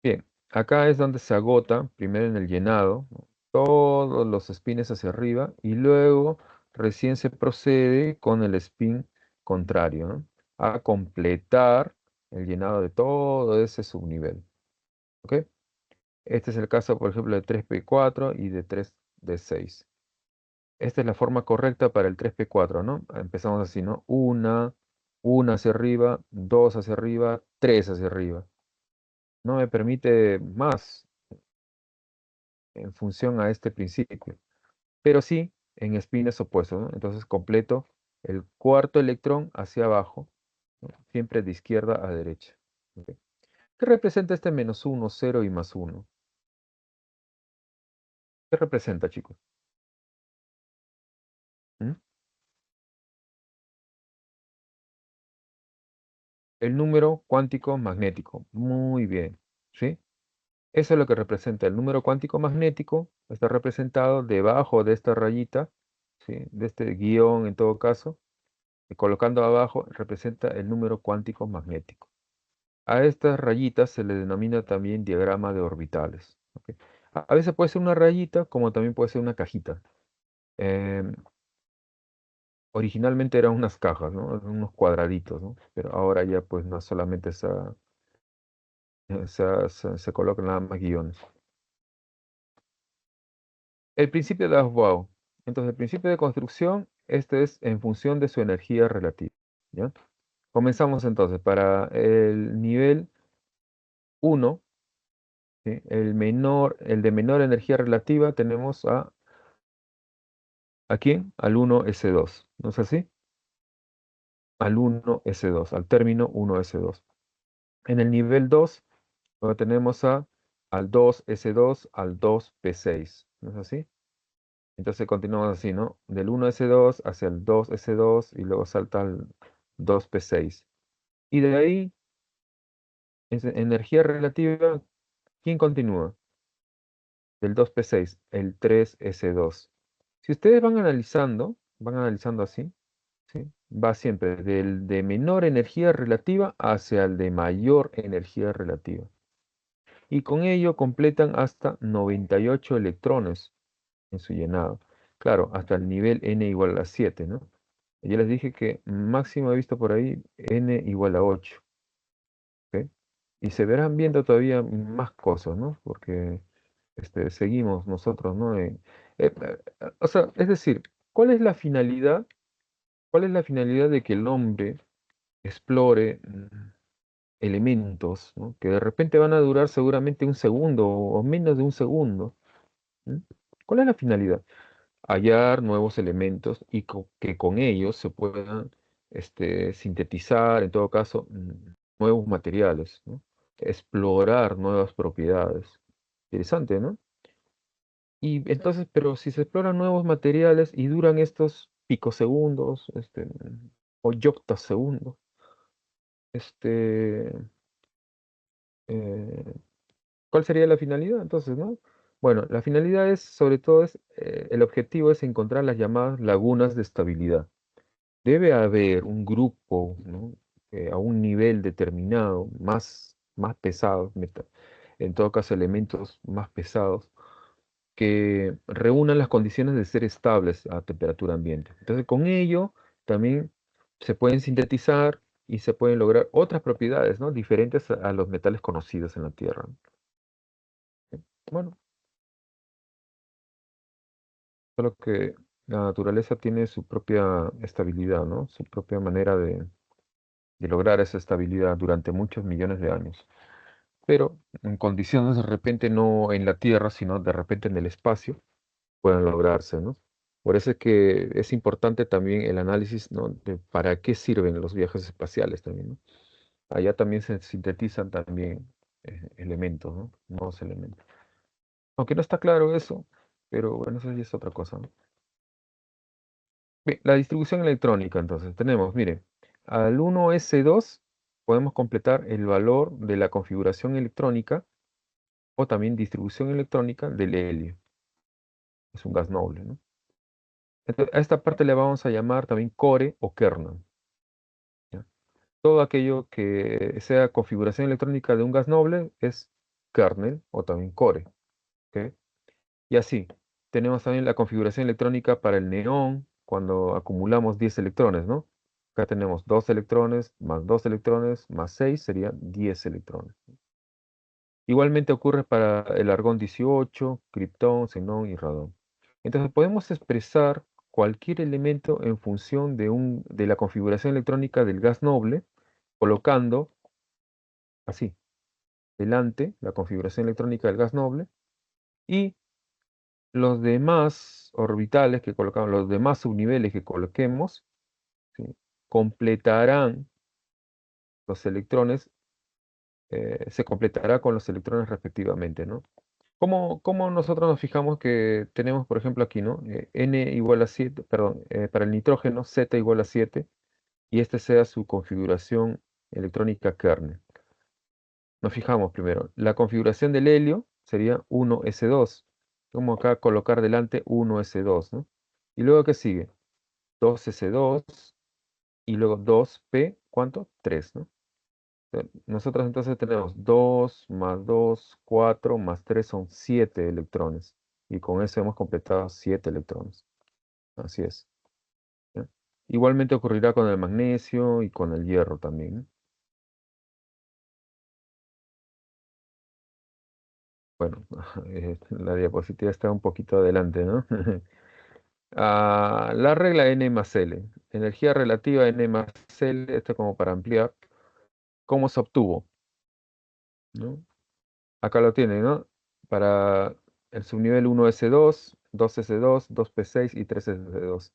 Bien, acá es donde se agota, primero en el llenado, ¿no? Todos los spins hacia arriba y luego recién se procede con el spin contrario, ¿no? A completar el llenado de todo ese subnivel. ¿Ok? Este es el caso, por ejemplo, de 3p4 y de 3d6. Esta es la forma correcta para el 3p4, ¿no? Empezamos así, ¿no? Una hacia arriba, dos hacia arriba, tres hacia arriba. No me permite más en función a este principio, pero sí en espines opuestos, ¿no? Entonces completo el cuarto electrón hacia abajo, ¿no? Siempre de izquierda a derecha. ¿Ok? ¿Qué representa este menos uno, cero y más uno? ¿Qué representa, chicos? ¿Mm? El número cuántico magnético. Muy bien, ¿sí? Eso es lo que representa el número cuántico magnético. Está representado debajo de esta rayita, ¿sí? De este guión en todo caso. Y colocando abajo representa el número cuántico magnético. A estas rayitas se le denomina también diagrama de orbitales. ¿Ok? A veces puede ser una rayita, como también puede ser una cajita. Em, Originalmente eran unas cajas, ¿no? Unos cuadraditos, ¿no? Pero ahora ya pues no solamente se colocan nada más guiones. El principio de Aufbau. Entonces, el principio de construcción, este es en función de su energía relativa. ¿Ya? Comenzamos entonces. Para el nivel 1, ¿sí? El de menor energía relativa, tenemos ¿a quién? Al 1s2. ¿No es así? Al 1s2, al término 1s2. En el nivel 2, luego tenemos al 2s2 al 2p6. ¿No es así? Entonces continuamos así, ¿no? Del 1s2 hacia el 2s2 y luego salta al 2p6. Y de ahí, energía relativa, ¿quién continúa? Del 2p6, el 3s2. Si ustedes van analizando así, ¿sí? Va siempre del de menor energía relativa hacia el de mayor energía relativa. Y con ello completan hasta 98 electrones en su llenado. Claro, hasta el nivel n igual a 7, ¿no? Yo les dije que máximo he visto por ahí n igual a 8, ¿ok? Y se verán viendo todavía más cosas, ¿no? Porque seguimos nosotros, ¿no? O sea, es decir, ¿cuál es la finalidad? ¿Cuál es la finalidad de que el hombre explore elementos, ¿no? Que de repente van a durar seguramente un segundo o menos de un segundo? ¿Mm? ¿Cuál es la finalidad? Hallar nuevos elementos y que con ellos se puedan sintetizar, en todo caso, nuevos materiales, ¿no? Explorar nuevas propiedades. Interesante, ¿no? Y entonces, pero si se exploran nuevos materiales y duran estos picosegundos, o yoctosegundos, este, eh, ¿cuál sería la finalidad entonces, no? Bueno, la finalidad es, sobre todo, el objetivo es encontrar las llamadas lagunas de estabilidad. Debe haber un grupo, ¿no? A un nivel determinado, más pesados, en todo caso elementos más pesados, que reúnan las condiciones de ser estables a temperatura ambiente. Entonces, con ello también se pueden sintetizar y se pueden lograr otras propiedades, ¿no? Diferentes a los metales conocidos en la Tierra. Bueno, solo que la naturaleza tiene su propia estabilidad, ¿no? Su propia manera de lograr esa estabilidad durante muchos millones de años. Pero en condiciones de repente no en la Tierra, sino de repente en el espacio, pueden lograrse, ¿no? Por eso es que es importante también el análisis, ¿no? De para qué sirven los viajes espaciales también, ¿no? Allá también se sintetizan también elementos, ¿no? Nuevos elementos. Aunque no está claro eso, pero bueno, eso ya es otra cosa, ¿no? Bien, la distribución electrónica, entonces, tenemos, mire, al 1s2 podemos completar el valor de la configuración electrónica o también distribución electrónica del helio. Es un gas noble, ¿no? Entonces, a esta parte le vamos a llamar también core o kernel, ¿ya? Todo aquello que sea configuración electrónica de un gas noble es kernel o también core, ¿ok? Y así, tenemos también la configuración electrónica para el neón cuando acumulamos 10 electrones, ¿no? Acá tenemos 2 electrones, más 2 electrones, más 6 serían 10 electrones. Igualmente ocurre para el argón 18, criptón, xenón y radón. Entonces podemos expresar cualquier elemento en función de la configuración electrónica del gas noble, colocando así, delante la configuración electrónica del gas noble y los demás orbitales que colocamos, los demás subniveles que coloquemos, ¿sí? Completarán los electrones, se completará con los electrones respectivamente, ¿no? ¿Cómo nosotros nos fijamos que tenemos, por ejemplo, aquí, ¿no? N igual a 7, perdón, para el nitrógeno Z igual a 7 y este sea su configuración electrónica kernel. Nos fijamos primero, la configuración del helio sería 1s2. Como acá colocar delante 1s2, ¿no? Y luego, ¿qué sigue? 2s2 y luego 2p, ¿cuánto? 3, ¿no? Nosotros entonces tenemos 2 más 2 4 más 3 son 7 electrones. Y con eso hemos completado 7 electrones. Así es. ¿Ya? Igualmente ocurrirá con el magnesio y con el hierro también, ¿no? Bueno, la diapositiva está un poquito adelante, ¿no? La regla N más L. Energía relativa N más L, esto como para ampliar. ¿Cómo se obtuvo? ¿No? Acá lo tienen, ¿no? Para el subnivel 1s2, 2s2, 2p6 y 3s2.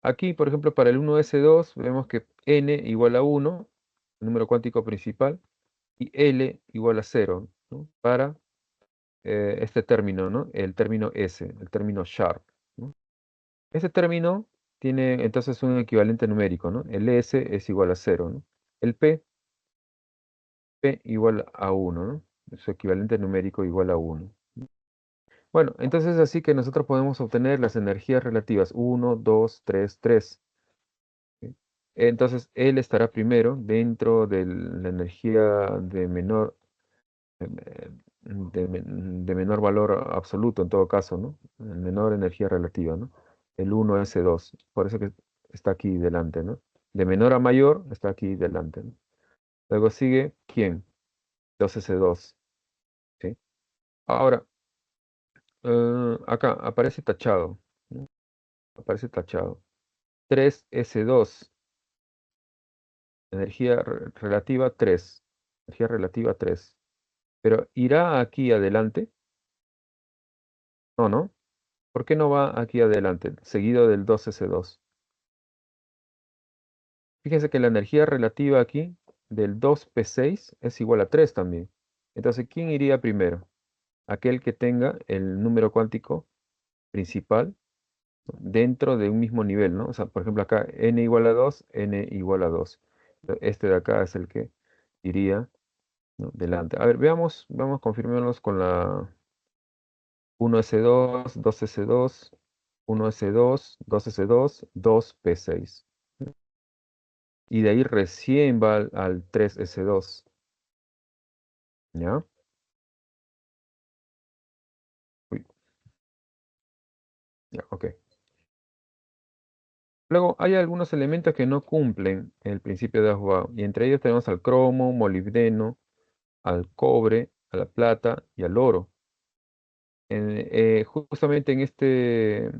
Aquí, por ejemplo, para el 1s2 vemos que n igual a 1, el número cuántico principal, y L igual a 0, ¿no? Para este término, ¿no? El término S, el término sharp, ¿no? Este término tiene entonces un equivalente numérico, ¿no? El S es igual a 0, ¿no? El P igual a 1, ¿no? Su equivalente numérico igual a 1. Bueno, entonces así que nosotros podemos obtener las energías relativas 1, 2, 3, 3. ¿Sí? Entonces L estará primero dentro de la energía de menor valor absoluto en todo caso, ¿no? Menor energía relativa, ¿no? El 1s2, por eso que está aquí delante, ¿no? De menor a mayor está aquí delante, ¿no? Luego sigue, ¿quién? 2s2, ¿sí? Ahora, acá aparece tachado, ¿no? Aparece tachado. 3s2, energía relativa 3, energía relativa 3. Pero ¿irá aquí adelante? No, ¿no? ¿Por qué no va aquí adelante, seguido del 2s2? Fíjense que la energía relativa aquí del 2p6 es igual a 3 también. Entonces, ¿quién iría primero? Aquel que tenga el número cuántico principal, ¿no? Dentro de un mismo nivel, ¿no? O sea, por ejemplo, acá n igual a 2, n igual a 2. Este de acá es el que iría, ¿no? Delante. A ver, veamos, vamos, confirmémoslos con la 1s2, 2s2, 1s2, 2s2, 2p6. Y de ahí recién va al 3s2. ¿Ya? Uy, ya, ok. Luego hay algunos elementos que no cumplen el principio de Aufbau, y entre ellos tenemos al cromo, molibdeno, al cobre, a la plata y al oro. Justamente eh,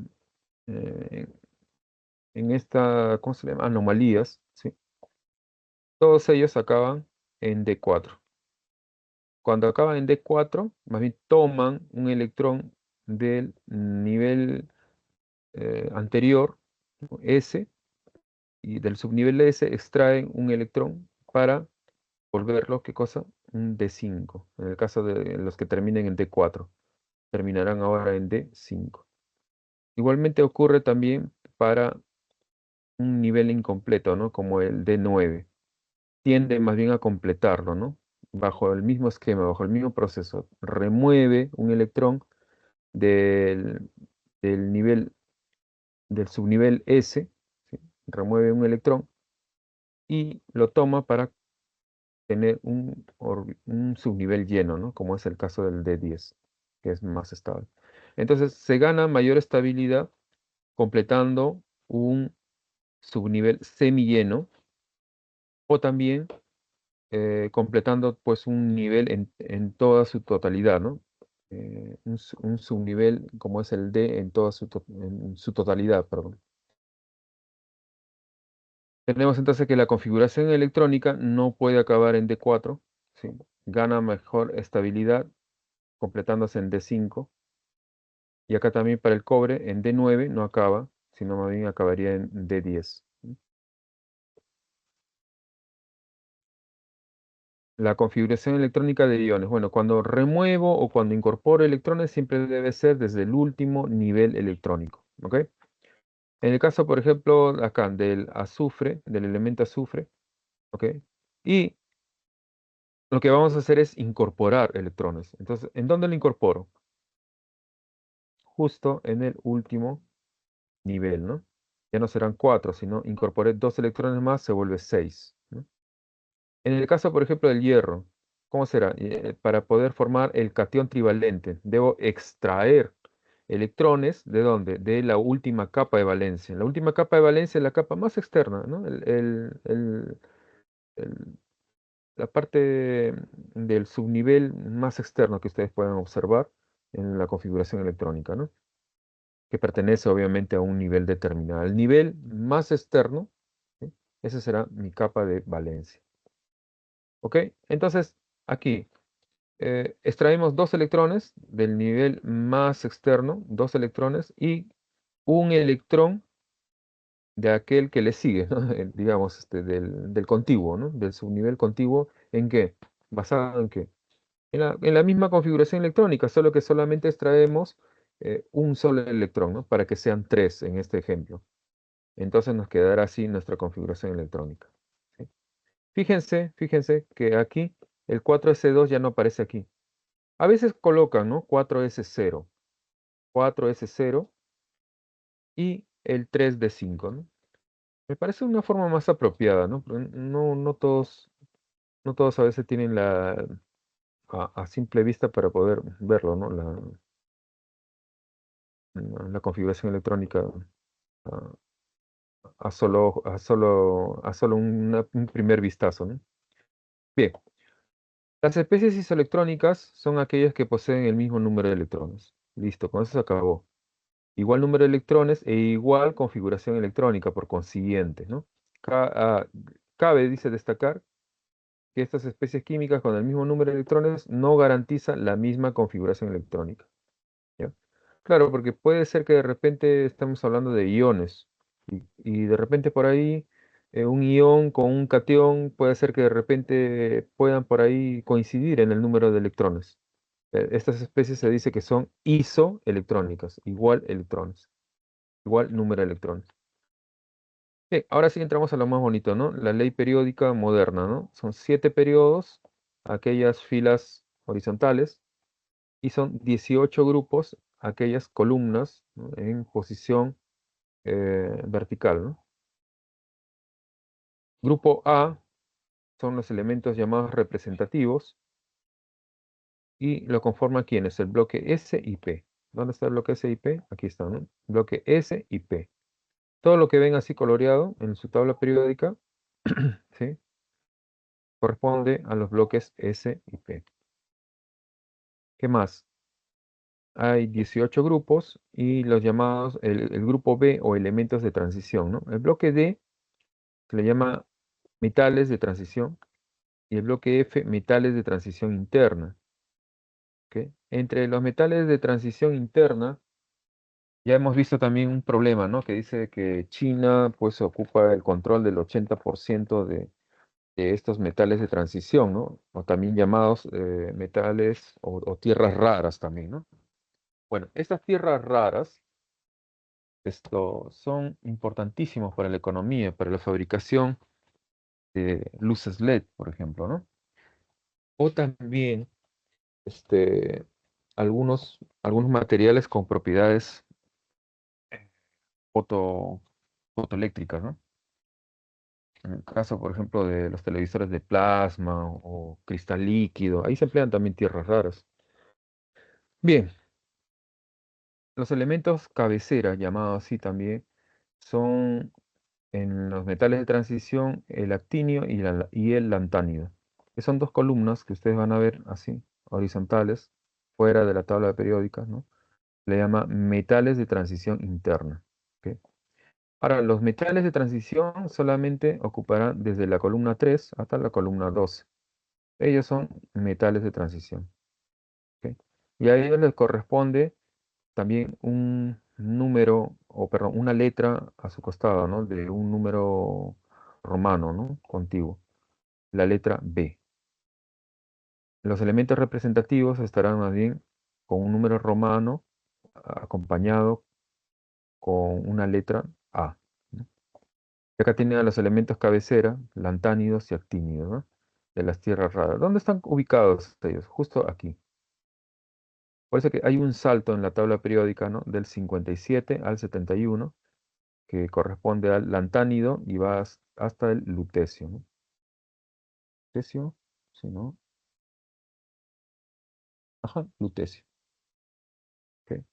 en esta, ¿cómo se llama? Anomalías, ¿sí? Todos ellos acaban en D4. Cuando acaban en D4, más bien toman un electrón del nivel anterior, ¿no? S, y del subnivel S extraen un electrón para volverlo, ¿qué cosa? Un D5. En el caso de los que terminen en D4, terminarán ahora en D5. Igualmente ocurre también para un nivel incompleto, ¿no? Como el D9. Tiende más bien a completarlo, ¿no? Bajo el mismo esquema, bajo el mismo proceso. Remueve un electrón del, del nivel, del subnivel S, ¿sí? Remueve un electrón y lo toma para tener un subnivel lleno, ¿no? Como es el caso del D10, que es más estable. Entonces se gana mayor estabilidad completando un subnivel semilleno o también completando pues un nivel en toda su totalidad, ¿no? Un subnivel como es el D en toda en su totalidad, perdón. Tenemos entonces que la configuración electrónica no puede acabar en D4, ¿sí? Gana mejor estabilidad completándose en D5. Y acá también para el cobre en D9 no acaba, sino más bien acabaría en D10. La configuración electrónica de iones. Bueno, cuando remuevo o cuando incorporo electrones siempre debe ser desde el último nivel electrónico. ¿Ok? En el caso, por ejemplo, acá del azufre, del elemento azufre, ¿ok? Y lo que vamos a hacer es incorporar electrones. Entonces, ¿en dónde lo incorporo? Justo en el último nivel, ¿no? Ya no serán 4, sino incorporé 2 electrones más, se vuelve 6, ¿no? En el caso, por ejemplo, del hierro, ¿cómo será? Para poder formar el catión trivalente, debo extraer electrones, ¿de dónde? De la última capa de valencia. La última capa de valencia es la capa más externa, ¿no? El- la parte del subnivel más externo que ustedes puedan observar en la configuración electrónica, ¿no? Que pertenece obviamente a un nivel determinado. El nivel más externo, ¿sí? Esa será mi capa de valencia. ¿Ok? Entonces, aquí extraemos dos electrones del nivel más externo, dos electrones, y un electrón de aquel que le sigue, ¿no? Digamos, del contiguo, ¿no? Del subnivel contiguo, ¿en qué? ¿Basado en qué? En la misma configuración electrónica, solo que solamente extraemos un solo electrón, ¿no? Para que sean tres en este ejemplo. Entonces nos quedará así nuestra configuración electrónica. ¿Sí? Fíjense que aquí el 4s2 ya no aparece aquí. A veces colocan, ¿no? 4s0, 4s0 y el 3d5, ¿no? Me parece una forma más apropiada, ¿no? Pero no todos a veces tienen a simple vista para poder verlo, ¿no? La configuración electrónica a, a solo un primer vistazo, ¿no? Bien, las especies isoelectrónicas son aquellas que poseen el mismo número de electrones. Listo, con eso se acabó. Igual número de electrones e igual configuración electrónica, por consiguiente, ¿no? Cabe, dice, destacar que estas especies químicas con el mismo número de electrones no garantizan la misma configuración electrónica. ¿Ya? Claro, porque puede ser que de repente estamos hablando de iones y de repente por ahí un ion con un catión puede ser que de repente puedan por ahí coincidir en el número de electrones. Estas especies se dice que son isoelectrónicas, igual electrones, igual número de electrones. Bien, ahora sí entramos a lo más bonito, ¿no? La ley periódica moderna, ¿no? Son 7 periodos, aquellas filas horizontales, y son 18 grupos, aquellas columnas, ¿no? En posición vertical, ¿no? Grupo A son los elementos llamados representativos y lo conforman ¿quiénes? El bloque S y P. ¿Dónde está el bloque S y P? Aquí está, ¿no? Bloque S y P. Todo lo que ven así coloreado en su tabla periódica, ¿sí? Corresponde a los bloques S y P. ¿Qué más? Hay 18 grupos y los llamados, el grupo B o elementos de transición, ¿no? El bloque D se le llama metales de transición y el bloque F metales de transición interna. ¿Ok? Entre los metales de transición interna ya hemos visto también un problema, ¿no? Que dice que China pues ocupa el control del 80% de estos metales de transición, ¿no? O también llamados metales o tierras raras también, ¿no? Bueno, estas tierras raras son importantísimos para la economía, para la fabricación de luces LED, por ejemplo, ¿no? O también este, algunos materiales con propiedades foto, fotoeléctricas, ¿no? En el caso, por ejemplo, de los televisores de plasma o cristal líquido, ahí se emplean también tierras raras. Bien, los elementos cabecera, llamados así también, son en los metales de transición el actinio y el lantánido, que son dos columnas que ustedes van a ver así, horizontales, fuera de la tabla periódica, ¿no? Le llama metales de transición interna. ¿Ok? Ahora, los metales de transición solamente ocuparán desde la columna 3 hasta la columna 12. Ellos son metales de transición. ¿Ok? Y a ellos les corresponde también un número, o perdón, una letra a su costado, ¿no? De un número romano, ¿no? Contiguo. La letra B. Los elementos representativos estarán más bien con un número romano acompañado con una letra A, ¿no? Y acá tienen a los elementos cabecera, lantánidos y actínidos, ¿no? De las tierras raras. ¿Dónde están ubicados ellos? Justo aquí. Por eso que hay un salto en la tabla periódica, ¿no? Del 57 al 71, que corresponde al lantánido y va hasta el lutecio, ¿no? lutecio, sí, ¿no? Ajá, lutecio. Ok.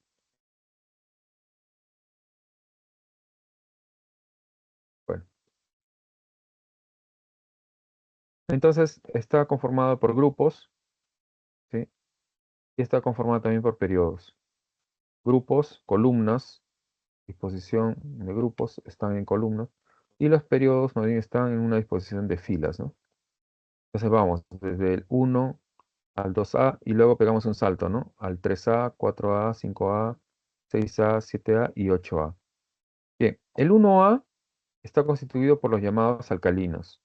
Bueno, entonces está conformado por grupos, ¿sí? Y está conformado también por periodos. Grupos, columnas, disposición de grupos están en columnas, y los periodos más bien están en una disposición de filas, ¿no? Entonces vamos desde el 1 al 2A y luego pegamos un salto, ¿no? Al 3A, 4A, 5A, 6A, 7A y 8A. Bien, el 1A está constituido por los llamados alcalinos.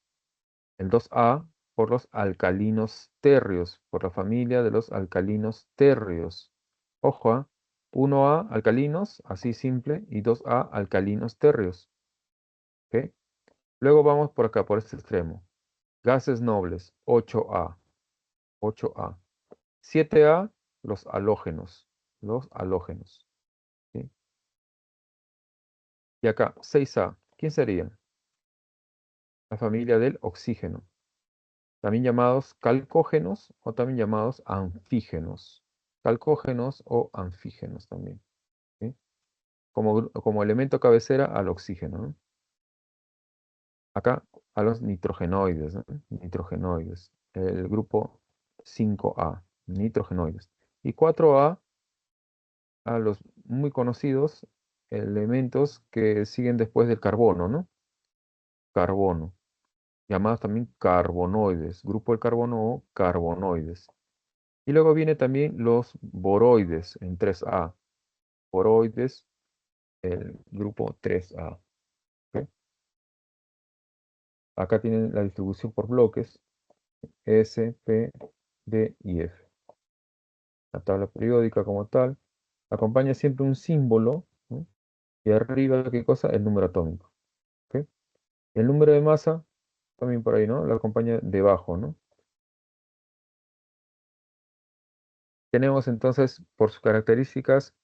El 2A por los alcalinos térreos, por la familia de los alcalinos térreos. Ojo, 1A alcalinos, así simple, y 2A alcalinos térreos. ¿Ok? Luego vamos por acá, por este extremo. Gases nobles, 8A. 8A. 7A, los halógenos. Los halógenos. ¿Sí? Y acá, 6A. ¿Quién sería? La familia del oxígeno. También llamados calcógenos o también llamados anfígenos. Calcógenos o anfígenos también. ¿Sí? Como elemento cabecera al oxígeno, ¿no? Acá a los nitrogenoides, ¿no? Nitrogenoides. El grupo 5A, nitrogenoides. Y 4A a los muy conocidos elementos que siguen después del carbono, ¿no? Carbono, llamados también carbonoides, grupo del carbono o carbonoides. Y luego viene también los boroides en 3A, boroides, el grupo 3A. ¿Ok? Acá tienen la distribución por bloques, S, P, D y F. La tabla periódica como tal acompaña siempre un símbolo, ¿no? Y arriba, ¿qué cosa? El número atómico. ¿Ok? El número de masa, también por ahí, ¿no? Lo acompaña debajo, ¿no? Tenemos entonces, por sus características,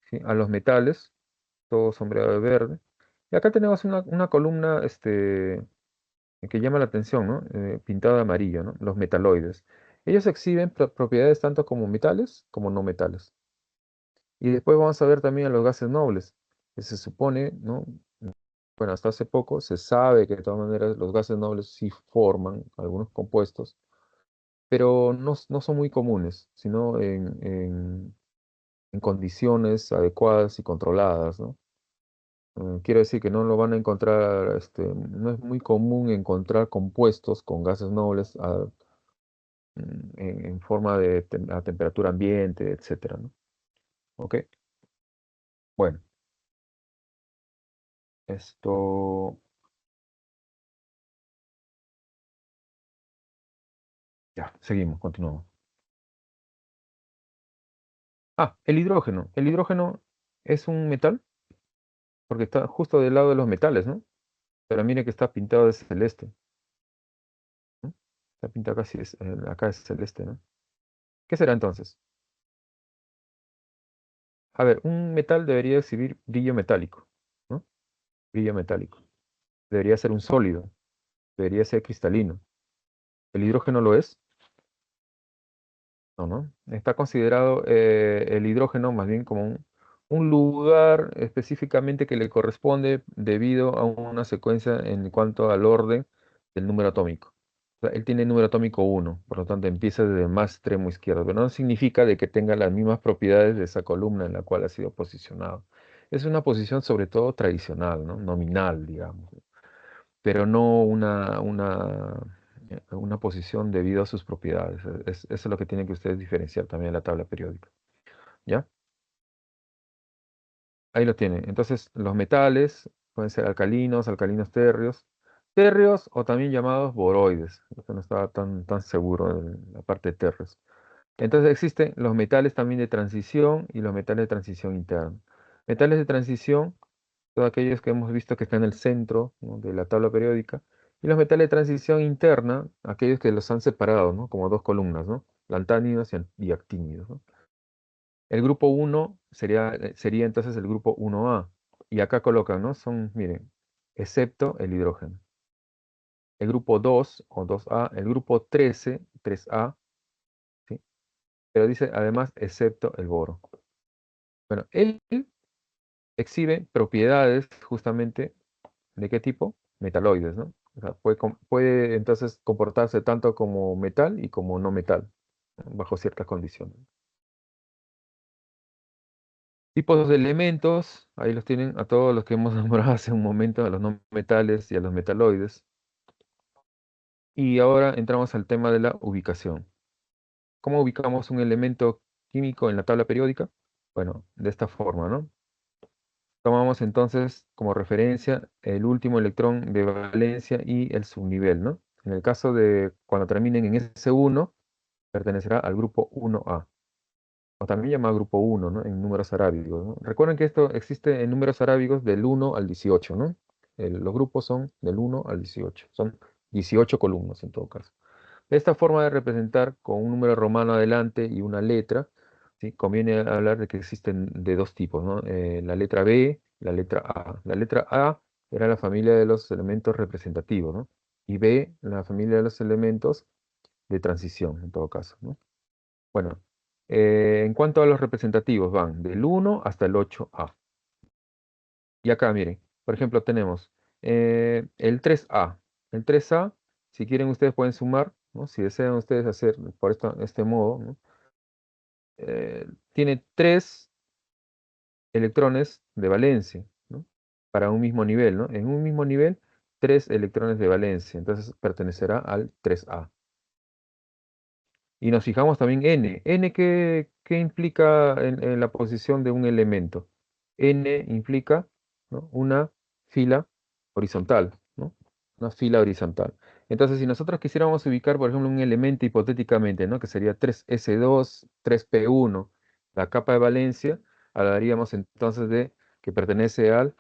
¿sí? A los metales, todo sombreado de verde. Y acá tenemos una columna que llama la atención, ¿no? Pintada de amarillo, ¿no? Los metaloides. Ellos exhiben propiedades tanto como metales como no metales. Y después vamos a ver también a los gases nobles, que se supone, ¿no? Bueno, hasta hace poco se sabe que de todas maneras los gases nobles sí forman algunos compuestos, pero no son muy comunes, sino en condiciones adecuadas y controladas, ¿no? Quiero decir que no lo van a encontrar, no es muy común encontrar compuestos con gases nobles en forma de a temperatura ambiente, etcétera, ¿no? ¿Ok? Bueno, esto, ya, seguimos, continuamos. Ah, el hidrógeno. El hidrógeno es un metal porque está justo del lado de los metales, ¿no? Pero mire que está pintado de celeste, ¿no? Está pintado casi, acá es celeste, ¿no? ¿Qué será entonces? A ver, un metal debería exhibir brillo metálico, ¿no? Brillo metálico. Debería ser un sólido, debería ser cristalino. ¿El hidrógeno lo es? No, ¿no? Está considerado el hidrógeno más bien como un lugar específicamente que le corresponde debido a una secuencia en cuanto al orden del número atómico. O sea, él tiene el número atómico 1, por lo tanto empieza desde el más extremo izquierdo, pero no significa de que tenga las mismas propiedades de esa columna en la cual ha sido posicionado. Es una posición sobre todo tradicional, ¿no? Nominal, digamos, pero no una posición debido a sus propiedades. Eso es lo que tienen que ustedes diferenciar también en la tabla periódica. ¿Ya? Ahí lo tienen. Entonces, los metales pueden ser alcalinos, alcalinos térreos, térreos o también llamados boroides. Yo no estaba tan seguro de la parte de térreos. Entonces, existen los metales también de transición y los metales de transición interna. Metales de transición, todos aquellos que hemos visto que están en el centro, ¿no? De la tabla periódica, y los metales de transición interna, aquellos que los han separado, ¿no? Como dos columnas, ¿no? Lantánidos y actínidos, ¿no? El grupo uno sería entonces el grupo 1A. Y acá colocan, ¿no? Son, miren, excepto el hidrógeno. el grupo 2 o 2A, el grupo 13, 3A, ¿sí? Pero dice además excepto el boro. Bueno, él exhibe propiedades justamente de qué tipo? Metaloides, ¿no? O sea, puede entonces comportarse tanto como metal y como no metal, ¿no? Bajo ciertas condiciones. Tipos de elementos, ahí los tienen a todos los que hemos nombrado hace un momento, a los no metales y a los metaloides. Y ahora entramos al tema de la ubicación. ¿Cómo ubicamos un elemento químico en la tabla periódica? Bueno, de esta forma, ¿no? Tomamos entonces como referencia el último electrón de valencia y el subnivel, ¿no? En el caso de cuando terminen en S1, pertenecerá al grupo 1A, o también llamado grupo 1, ¿no? En números arábigos, ¿no? Recuerden que esto existe en números arábigos del 1 al 18, ¿no? Los grupos son del 1 al 18, son 18 columnas en todo caso. Esta forma de representar con un número romano adelante y una letra, ¿sí? Conviene hablar de que existen de dos tipos, ¿no? La letra B, la letra A. La letra A era la familia de los elementos representativos, ¿no? Y B, la familia de los elementos de transición, en todo caso, ¿no? Bueno, en cuanto a los representativos, van del 1 hasta el 8A. Y acá, miren, por ejemplo, tenemos el 3A. El 3A, si quieren, ustedes pueden sumar, ¿no? Si desean ustedes hacer por este modo, ¿no? Tiene 3 electrones de valencia, ¿no? Para un mismo nivel, ¿no? En un mismo nivel, 3 electrones de valencia. Entonces pertenecerá al 3A. Y nos fijamos también N. N, ¿qué implica en la posición de un elemento? N implica, ¿no? Una fila horizontal, ¿no? Una fila horizontal. Entonces, si nosotros quisiéramos ubicar, por ejemplo, un elemento hipotéticamente, ¿no? Que sería 3s2, 3p1, la capa de valencia, hablaríamos entonces de que pertenece a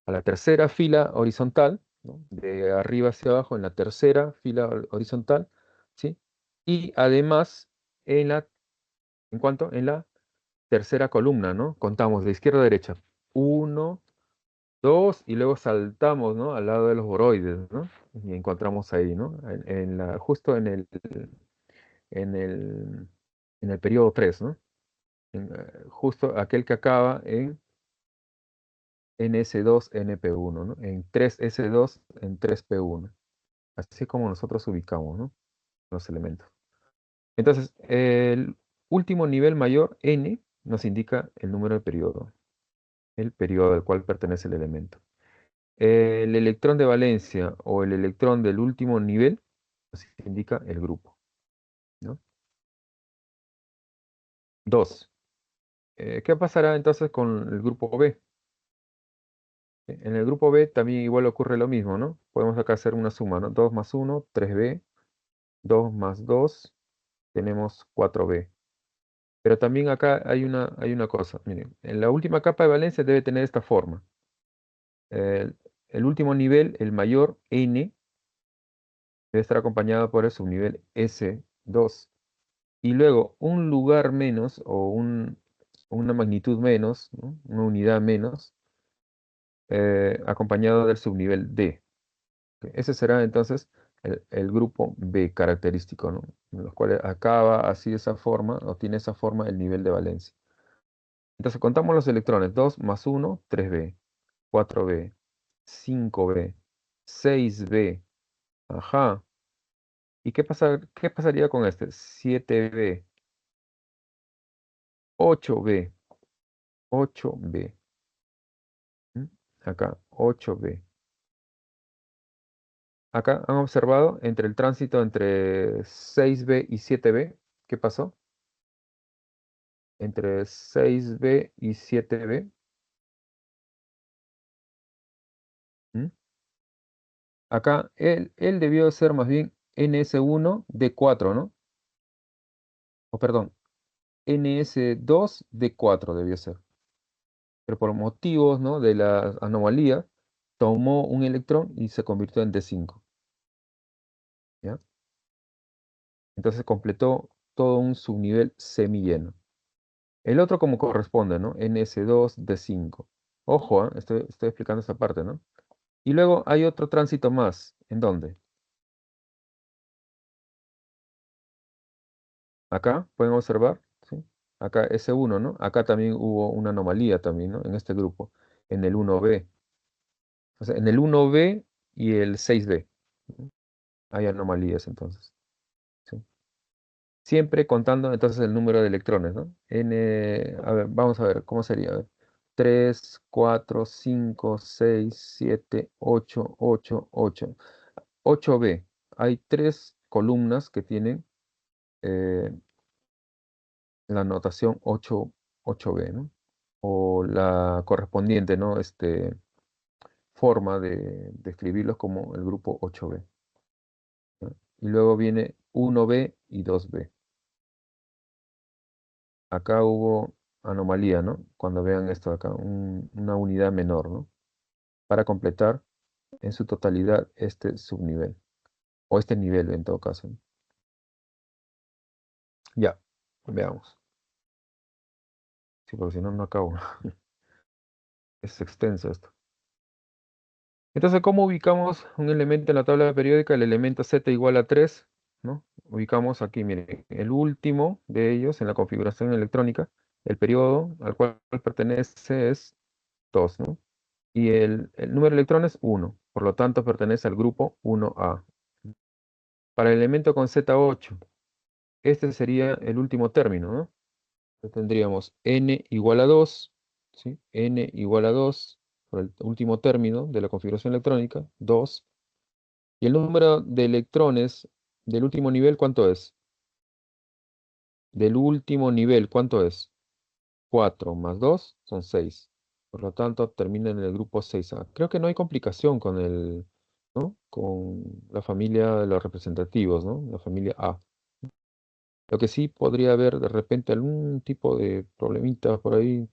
la tercera fila horizontal, ¿no? De arriba hacia abajo, en la tercera fila horizontal, ¿sí? Y además, ¿en cuánto? En la tercera columna, ¿no? Contamos de izquierda a derecha. Uno, dos, y luego saltamos, ¿no? Al lado de los boroides, ¿no? Y encontramos ahí, ¿no? Justo en el, en el periodo 3, ¿no? Justo aquel que acaba en NS2NP1, ¿no? En 3S2, en 3P1. Así como nosotros ubicamos, ¿no? Los elementos. Entonces, el último nivel mayor, n, nos indica el número de periodo, el periodo al cual pertenece el elemento. El electrón de valencia o el electrón del último nivel nos indica el grupo, ¿no? 2. ¿Qué pasará entonces con el grupo B? En el grupo B también igual ocurre lo mismo, ¿no? Podemos acá hacer una suma, ¿no? 2 más 1, 3B, 2 más 2, tenemos 4B. Pero también acá hay una cosa, miren, en la última capa de valencia debe tener esta forma. El último nivel, el mayor n, debe estar acompañado por el subnivel S2. Y luego un lugar menos o una magnitud menos, ¿no? Una unidad menos, acompañado del subnivel D. Ese será entonces el grupo B característico, ¿no? En los cuales acaba así de esa forma, o tiene esa forma el nivel de valencia. Entonces contamos los electrones, 2 más 1, 3B, 4B, 5B, 6B, ajá. ¿Y qué pasaría con este? 7B, 8B, 8B. ¿M? Acá, 8B. Acá han observado entre el tránsito entre 6B y 7B. ¿Qué pasó? Entre 6B y 7B. ¿M? Acá él debió ser más bien NS1D4, ¿no? O perdón, NS2D4 debió ser. Pero por motivos, ¿no? De la anomalía, tomó un electrón y se convirtió en D5. ¿Ya? Entonces completó todo un subnivel semilleno. El otro como corresponde, ¿no? NS2D5. Ojo, estoy explicando esta parte, ¿no? Y luego hay otro tránsito más. ¿En dónde? Acá pueden observar, ¿sí? Acá S1, ¿no? Acá también hubo una anomalía también, ¿no? En este grupo, en el 1B. O sea, en el 1B y el 6B, ¿no? Hay anomalías entonces, ¿sí? Siempre contando entonces el número de electrones, ¿no? A ver, vamos a ver, ¿cómo sería? A ver, 3, 4, 5, 6, 7, 8, 8, 8. 8B. Hay tres columnas que tienen eh, la notación 8B, ¿no? O la correspondiente, ¿no? Forma de escribirlos como el grupo 8B, ¿no? Y luego viene 1B y 2B. Acá hubo anomalía, ¿no? Cuando vean esto acá, una unidad menor, ¿no? Para completar en su totalidad este subnivel, o este nivel en todo caso, ¿no? Ya, veamos. Sí, porque si no, no acabo. Es extenso esto. Entonces, ¿cómo ubicamos un elemento en la tabla periódica? El elemento z igual a 3, ¿no? Ubicamos aquí, miren, el último de ellos en la configuración electrónica, el periodo al cual pertenece es 2, ¿no? Y el número de electrones, 1. Por lo tanto, pertenece al grupo 1A. Para el elemento con Z8, este sería el último término, ¿no? Entonces tendríamos n igual a 2, ¿sí? N igual a 2, por el último término de la configuración electrónica, 2. ¿Y el número de electrones del último nivel cuánto es? Del último nivel, ¿cuánto es? 4 más 2 son 6. Por lo tanto, termina en el grupo 6A. Creo que no hay complicación con ¿no? Con la familia de los representativos, ¿no? La familia A. Lo que sí podría haber de repente algún tipo de problemita por ahí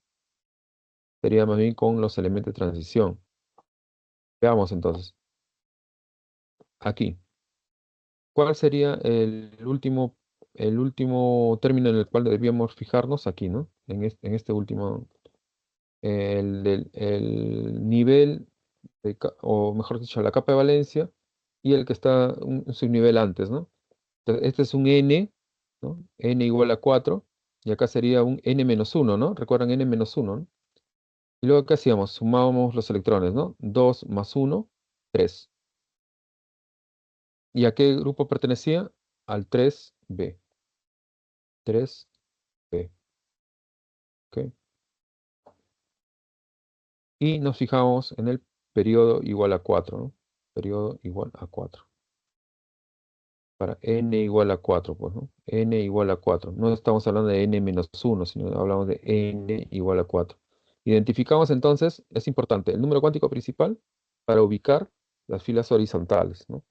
sería más bien con los elementos de transición. Veamos entonces. Aquí. ¿Cuál sería el último término en el cual debíamos fijarnos? Aquí, ¿no? En este último, el nivel, o mejor dicho, la capa de valencia y el que está un subnivel antes, ¿no? Entonces, este es un n, ¿no? N igual a 4 y acá sería un n menos 1, ¿no? ¿Recuerdan n menos 1, ¿no? Y luego, ¿qué hacíamos? Sumábamos los electrones, ¿no? 2 más 1, 3. ¿Y a qué grupo pertenecía? Al 3B. 3B. ¿Ok? Y nos fijamos en el periodo igual a 4, ¿no? Periodo igual a 4. Para n igual a 4, pues, ¿no? N igual a 4. No estamos hablando de n menos 1, sino hablamos de n igual a 4. Identificamos entonces, es importante, el número cuántico principal para ubicar las filas horizontales, ¿no?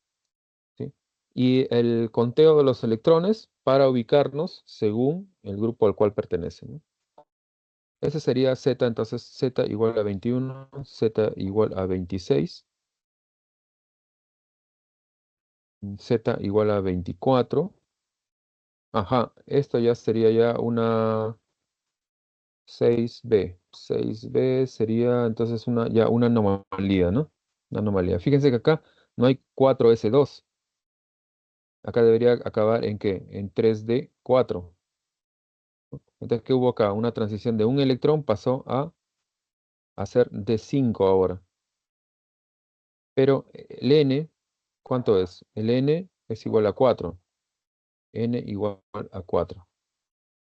¿Sí? Y el conteo de los electrones para ubicarnos según el grupo al cual pertenecen, ¿no? Ese sería Z, entonces Z igual a 21, Z igual a 26, Z igual a 24. Ajá, esto ya sería ya una 6B. 6B sería entonces ya una anomalía, ¿no? Una anomalía. Fíjense que acá no hay 4S2. Acá debería acabar en ¿qué? En 3D4. Entonces, ¿qué hubo acá? Una transición de un electrón pasó a ser D5 ahora. Pero el N, ¿cuánto es? El N es igual a 4. N igual a 4,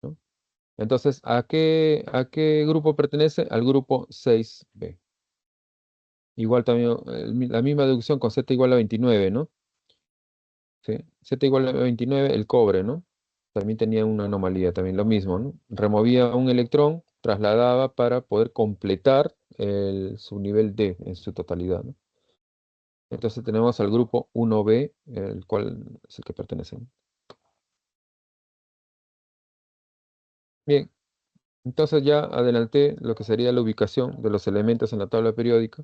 ¿no? Entonces, ¿a qué grupo pertenece? Al grupo 6B. Igual también la misma deducción con Z igual a 29, ¿no? Sí. Z igual a 29, el cobre, ¿no? También tenía una anomalía, también lo mismo, ¿no? Removía un electrón, trasladaba para poder completar su nivel D en su totalidad, ¿no? Entonces tenemos al grupo 1B, el cual es el que pertenece, ¿no? Bien, entonces ya adelanté lo que sería la ubicación de los elementos en la tabla periódica.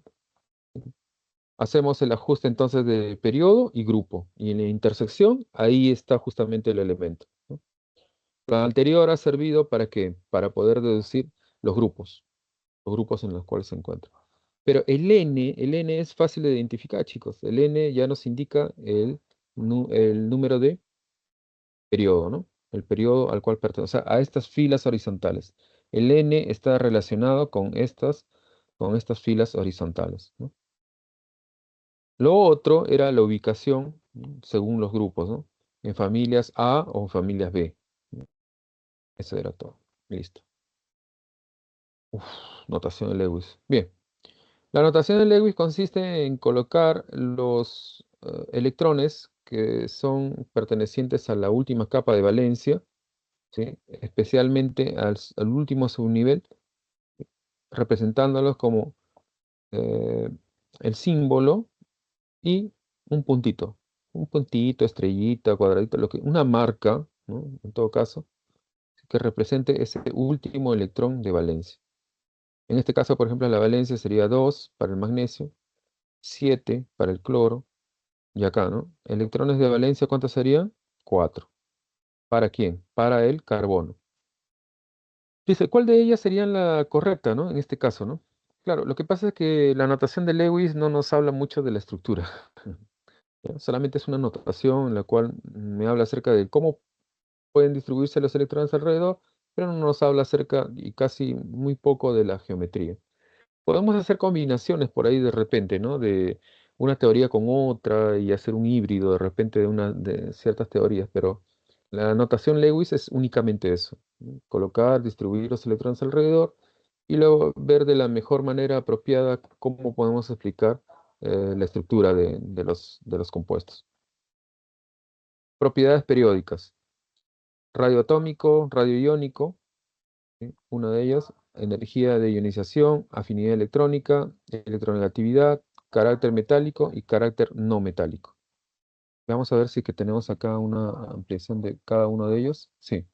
Hacemos el ajuste entonces de periodo y grupo. Y en la intersección, ahí está justamente el elemento, ¿no? Lo anterior ha servido para qué? Para poder deducir los grupos en los cuales se encuentra. Pero el N es fácil de identificar, chicos. El N ya nos indica el número de periodo, ¿no? el periodo al cual pertenece, o sea, a estas filas horizontales. El N está relacionado con estas filas horizontales, ¿no? Lo otro era la ubicación, ¿no? Según los grupos, ¿no? En familias A o en familias B, ¿no? Eso era todo. Listo. Uf, notación de Lewis. Bien. La notación de Lewis consiste en colocar los electrones que son pertenecientes a la última capa de valencia, ¿sí? Especialmente al último subnivel, representándolos como eh, el símbolo y un puntito, estrellita, cuadradito, una marca, ¿no? En todo caso, que represente ese último electrón de valencia. En este caso, por ejemplo, la valencia sería 2 para el magnesio, 7 para el cloro, y acá, ¿no? Electrones de valencia, ¿cuántos serían? 4. ¿Para quién? Para el carbono. Dice, ¿cuál de ellas sería la correcta, ¿no? En este caso, ¿no? Claro, lo que pasa es que la notación de Lewis no nos habla mucho de la estructura. ¿Ya? Solamente es una notación en la cual me habla acerca de cómo pueden distribuirse los electrones alrededor, pero no nos habla acerca y casi muy poco de la geometría. Podemos hacer combinaciones por ahí de repente, ¿no? De una teoría con otra y hacer un híbrido de repente de ciertas teorías, pero la notación Lewis es únicamente eso, ¿no? Colocar, distribuir los electrones alrededor y luego ver de la mejor manera apropiada cómo podemos explicar la estructura de los compuestos. Propiedades periódicas. Radioatómico, radioiónico, ¿sí? Una de ellas, energía de ionización, afinidad electrónica, electronegatividad, carácter metálico y carácter no metálico. Vamos a ver si que tenemos acá una ampliación de cada uno de ellos. Sí.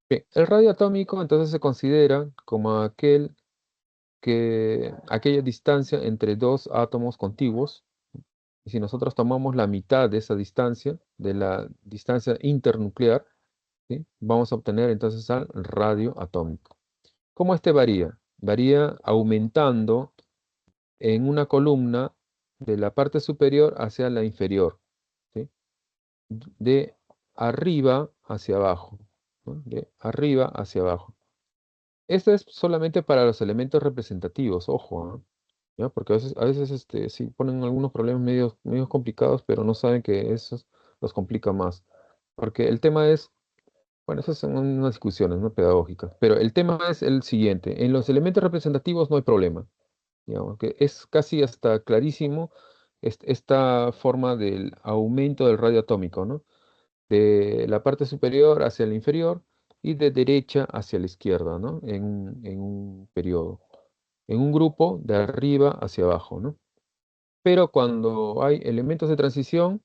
Bien, el radio atómico entonces se considera como aquella distancia entre dos átomos contiguos. Y si nosotros tomamos la mitad de esa distancia, de la distancia internuclear, ¿sí? Vamos a obtener entonces al radio atómico. ¿Cómo este varía? Varía aumentando en una columna de la parte superior hacia la inferior, ¿sí? De arriba hacia abajo, ¿no? De arriba hacia abajo. Esto es solamente para los elementos representativos, ojo, ¿no? ¿Ya? Porque a veces sí ponen algunos problemas medios complicados, pero no saben que eso los complica más. Porque el tema es, bueno, esas son unas discusiones, ¿no? Pedagógicas, pero el tema es el siguiente: en los elementos representativos no hay problema, digamos, que es casi hasta clarísimo esta forma del aumento del radio atómico, ¿no? De la parte superior hacia la inferior y de derecha hacia la izquierda, ¿no? En un periodo. En un grupo de arriba hacia abajo, ¿no? Pero cuando hay elementos de transición,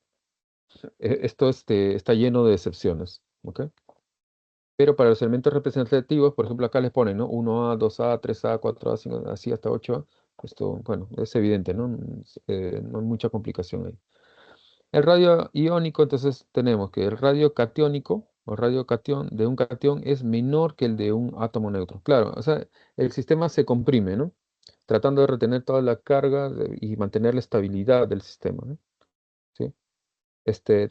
esto está lleno de excepciones, ¿ok? Pero para los elementos representativos, por ejemplo, acá les ponen, ¿no? 1A, 2A, 3A, 4A, 5A, así hasta 8A. Esto, bueno, es evidente, ¿no? No hay mucha complicación ahí. El radio iónico, entonces tenemos que el radio catiónico o radio catión de un catión es menor que el de un átomo neutro. Claro, o sea, el sistema se comprime, ¿no? Tratando de retener toda la carga y mantener la estabilidad del sistema, ¿no? ¿Sí?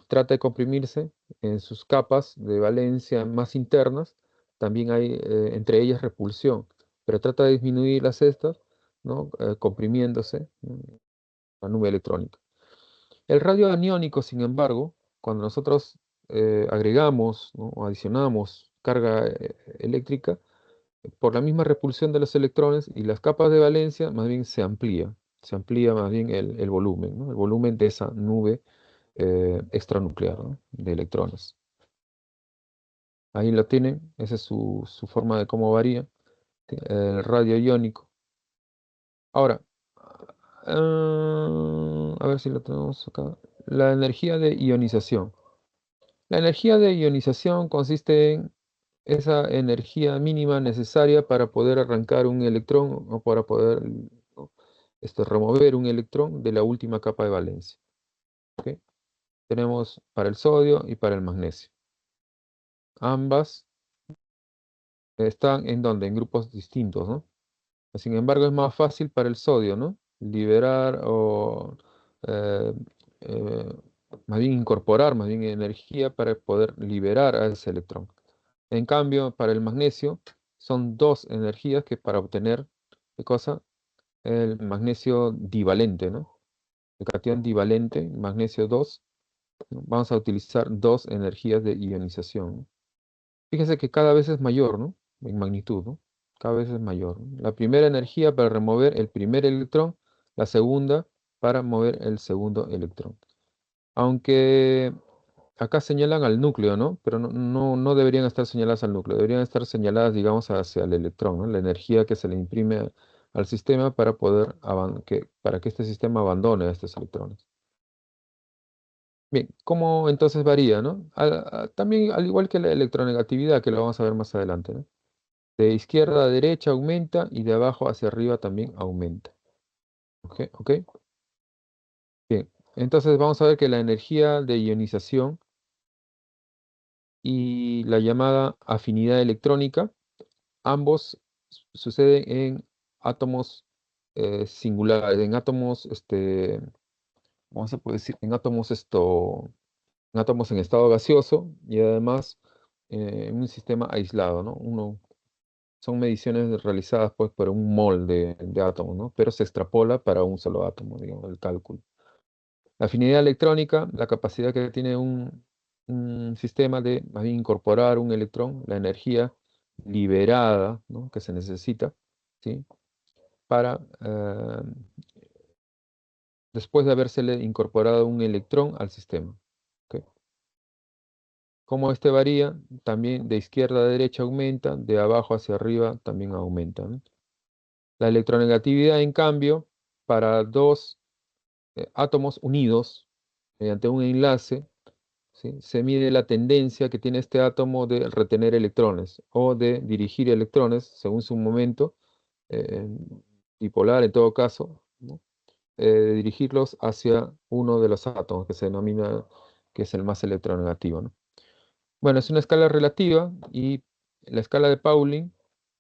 Trata de comprimirse en sus capas de valencia más internas. También hay entre ellas repulsión, pero trata de disminuir las estas, ¿no? Comprimiéndose, ¿no? La nube electrónica. El radio aniónico, sin embargo, cuando nosotros agregamos, ¿no? O adicionamos carga eléctrica, por la misma repulsión de los electrones y las capas de valencia, más bien se amplía más bien el volumen, ¿no? El volumen de esa nube extranuclear, ¿no? De electrones. Ahí lo tienen, esa es su forma de cómo varía, el radio iónico. Ahora, a ver si lo tenemos acá. La energía de ionización. La energía de ionización consiste en esa energía mínima necesaria para poder arrancar un electrón o para poder, ¿no? Remover un electrón de la última capa de valencia. ¿Ok? Tenemos para el sodio y para el magnesio. Ambas están en donde, en grupos distintos, ¿no? Sin embargo, es más fácil para el sodio, ¿no? Liberar o eh,
más bien incorporar más bien energía para poder liberar a ese electrón. En cambio, para el magnesio son dos energías que para obtener, ¿qué cosa? El magnesio divalente, ¿no? El catión divalente, magnesio 2, ¿no? Vamos a utilizar dos energías de ionización, ¿no? Fíjense que cada vez es mayor, ¿no? En magnitud, ¿no? Cada vez es mayor, ¿no? La primera energía para remover el primer electrón, la segunda para mover el segundo electrón. Aunque acá señalan al núcleo, ¿no? Pero no deberían estar señaladas al núcleo, deberían estar señaladas, digamos, hacia el electrón, ¿no? La energía que se le imprime al sistema para poder para que este sistema abandone a estos electrones. Bien, ¿cómo entonces varía, no? También al igual que la electronegatividad, que lo vamos a ver más adelante, ¿no? De izquierda a derecha aumenta y de abajo hacia arriba también aumenta. ¿Ok? ¿Ok? Bien, entonces vamos a ver que la energía de ionización y la llamada afinidad electrónica, ambos suceden en átomos singulares, en átomos, ¿cómo se puede decir? En átomos en estado gaseoso y además en un sistema aislado, ¿no? Son mediciones realizadas pues por un mol de átomos, ¿no? Pero se extrapola para un solo átomo, digamos, el cálculo. La afinidad electrónica, la capacidad que tiene un sistema de más bien incorporar un electrón, la energía liberada, ¿no? Que se necesita, ¿sí? Para, después de habérsele incorporado un electrón al sistema. ¿Ok? Como este varía, también de izquierda a derecha aumenta, de abajo hacia arriba también aumenta, ¿no? La electronegatividad, en cambio, para dos átomos unidos mediante un enlace, ¿sí? Se mide la tendencia que tiene este átomo de retener electrones o de dirigir electrones según su momento, eh, dipolar en todo caso, ¿no? De dirigirlos hacia uno de los átomos que se denomina que es el más electronegativo, ¿no? Bueno, es una escala relativa y la escala de Pauling,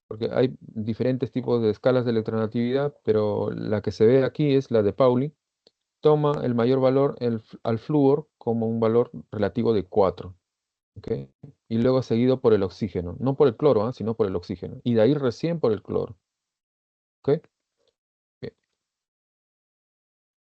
porque hay diferentes tipos de escalas de electronegatividad, pero la que se ve aquí es la de Pauling, toma el mayor valor al flúor como un valor relativo de 4, ¿ok? Y luego seguido por el oxígeno, no por el cloro, sino por el oxígeno, y de ahí recién por el cloro, ¿ok? Bien.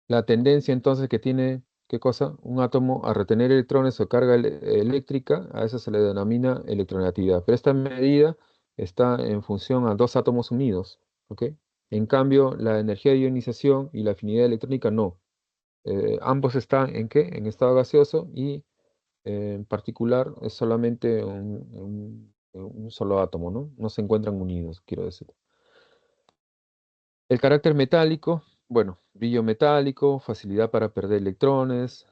La tendencia entonces que tiene, ¿qué cosa? Un átomo a retener electrones o carga eléctrica, a eso se le denomina electronegatividad. Pero esta medida está en función a dos átomos unidos, ¿ok? En cambio, la energía de ionización y la afinidad electrónica no. Ambos están ¿en qué? En estado gaseoso y en particular es solamente un solo átomo, ¿no? No se encuentran unidos, quiero decir. El carácter metálico, bueno, brillo metálico, facilidad para perder electrones,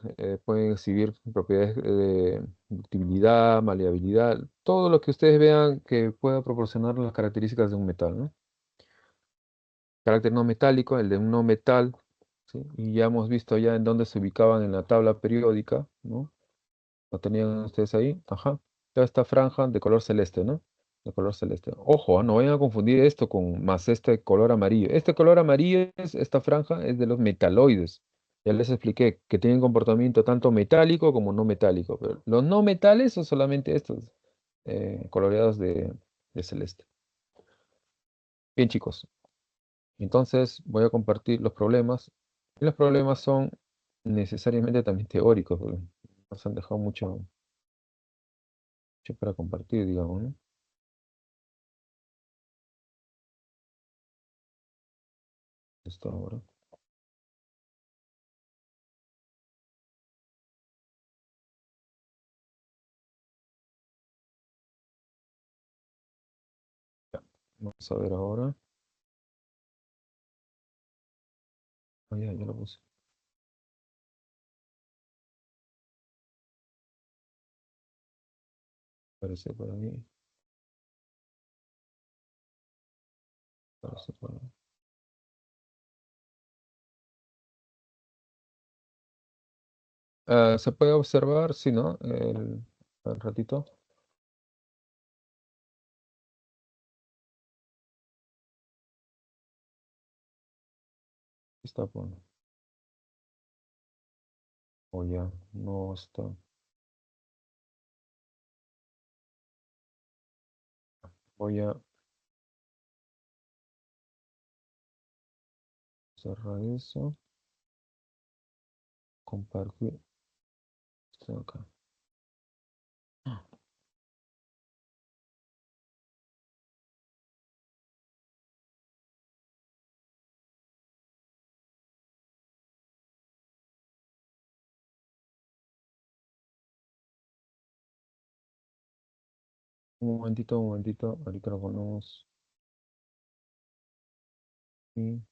pueden exhibir propiedades de ductibilidad, maleabilidad, todo lo que ustedes vean que pueda proporcionar las características de un metal, ¿no? Carácter no metálico, el de un no metal, ¿sí? Y ya hemos visto ya en dónde se ubicaban en la tabla periódica, ¿no? ¿Lo tenían ustedes ahí? Ajá. Toda esta franja de color celeste, ¿no? De color celeste. Ojo, no vayan a confundir esto con más este color amarillo. Este color amarillo, esta franja es de los metaloides. Ya les expliqué que tienen comportamiento tanto metálico como no metálico. Pero los no metales son solamente estos coloreados de celeste. Bien, chicos. Entonces voy a compartir los problemas. Y los problemas son necesariamente también teóricos, porque nos han dejado mucho para compartir, digamos, ¿no? Esto ahora. Ya, vamos a ver ahora. Ah, ya lo puse. Aparece por ahí. Aparece por ahí. Se puede observar, sí, ¿no? El ratito. Está por.
O ya, no está. Voy a cerrar eso. Compartir. Está acá. Un momentito. Ahorita lo ponemos aquí.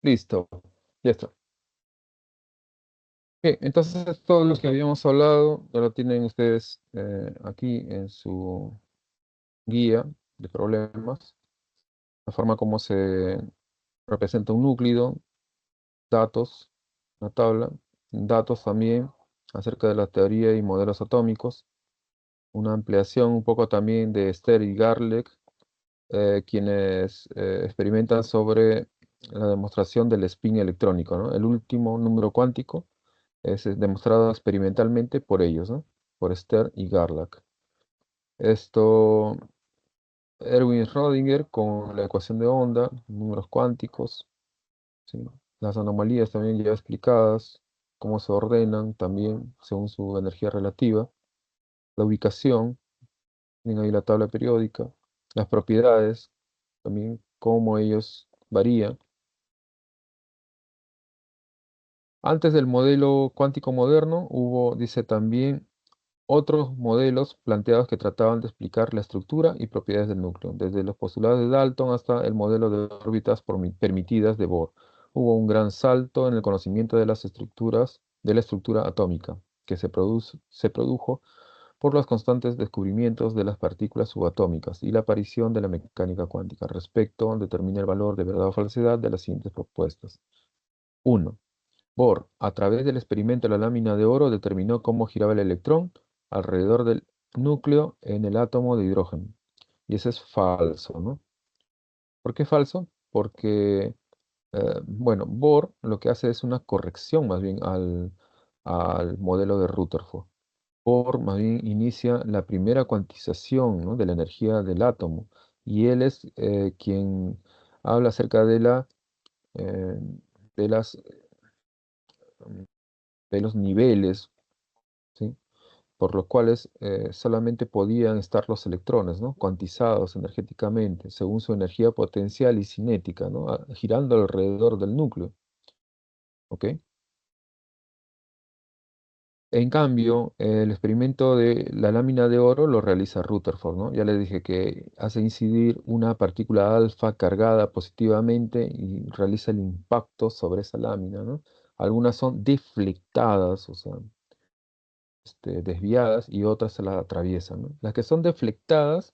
Listo. Ya está. Bien, entonces todo lo que habíamos hablado ya lo tienen ustedes aquí en su guía de problemas. La forma como se representa un núcleo, datos, una tabla, datos también acerca de la teoría y modelos atómicos, una ampliación un poco también de Ster y Garlick, quienes experimentan sobre la demostración del spin electrónico, ¿no? El último número cuántico es demostrado experimentalmente por ellos, ¿no? Por Ster y Garlack. Esto, Erwin Schrödinger con la ecuación de onda, números cuánticos, ¿sí? Las anomalías también ya explicadas, cómo se ordenan también según su energía relativa, la ubicación, tienen ahí la tabla periódica, las propiedades, también cómo ellos varían. Antes del modelo cuántico moderno hubo, dice también, otros modelos planteados que trataban de explicar la estructura y propiedades del núcleo, desde los postulados de Dalton hasta el modelo de órbitas permitidas de Bohr. Hubo un gran salto en el conocimiento de las estructuras, de la estructura atómica, que se produjo por los constantes descubrimientos de las partículas subatómicas y la aparición de la mecánica cuántica. Respecto, determina el valor de verdad o falsedad de las siguientes propuestas. 1. Bohr, a través del experimento de la lámina de oro, determinó cómo giraba el electrón alrededor del núcleo en el átomo de hidrógeno. Y eso es falso, ¿no? ¿Por qué falso? Porque, bueno, Bohr lo que hace es una corrección más bien al modelo de Rutherford. Bohr más bien inicia la primera cuantización, ¿no?, de la energía del átomo. Y él es quien habla acerca eh, de las, de los niveles, ¿sí?, por los cuales solamente podían estar los electrones, ¿no?, cuantizados energéticamente, según su energía potencial y cinética, ¿no?, girando alrededor del núcleo. ¿Ok? En cambio, el experimento de la lámina de oro lo realiza Rutherford, ¿no? Ya le dije que hace incidir una partícula alfa cargada positivamente y realiza el impacto sobre esa lámina, ¿no? Algunas son deflectadas, o sea, desviadas, y otras se la atraviesan, ¿no? Las que son deflectadas,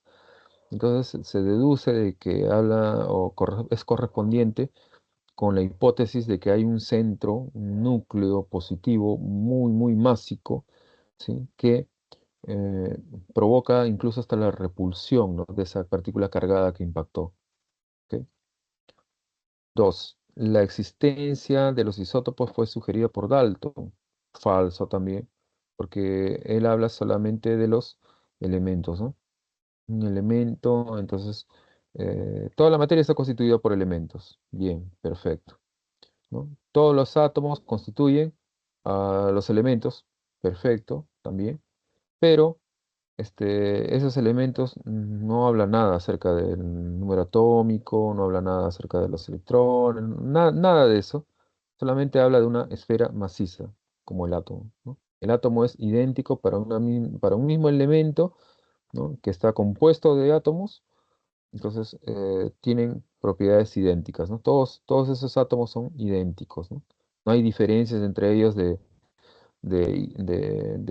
entonces se deduce de que habla o es correspondiente con la hipótesis de que hay un centro, un núcleo positivo muy, muy másico, ¿sí?, que eh, provoca incluso hasta la repulsión, ¿no?, de esa partícula cargada que impactó. ¿Ok? 2. La existencia de los isótopos fue sugerida por Dalton. Falso también, porque él habla solamente de los elementos, ¿no? Un elemento, entonces, toda la materia está constituida por elementos. Bien, perfecto, ¿no? Todos los átomos constituyen a los elementos. Perfecto, también. Pero esos elementos no hablan nada acerca del número atómico, no habla nada acerca de los electrones, nada de eso. Solamente habla de una esfera maciza, como el átomo, ¿no? El átomo es idéntico para un mismo elemento, ¿no?, que está compuesto de átomos, entonces tienen propiedades idénticas, ¿no? Todos esos átomos son idénticos, ¿no? No hay diferencias entre ellos de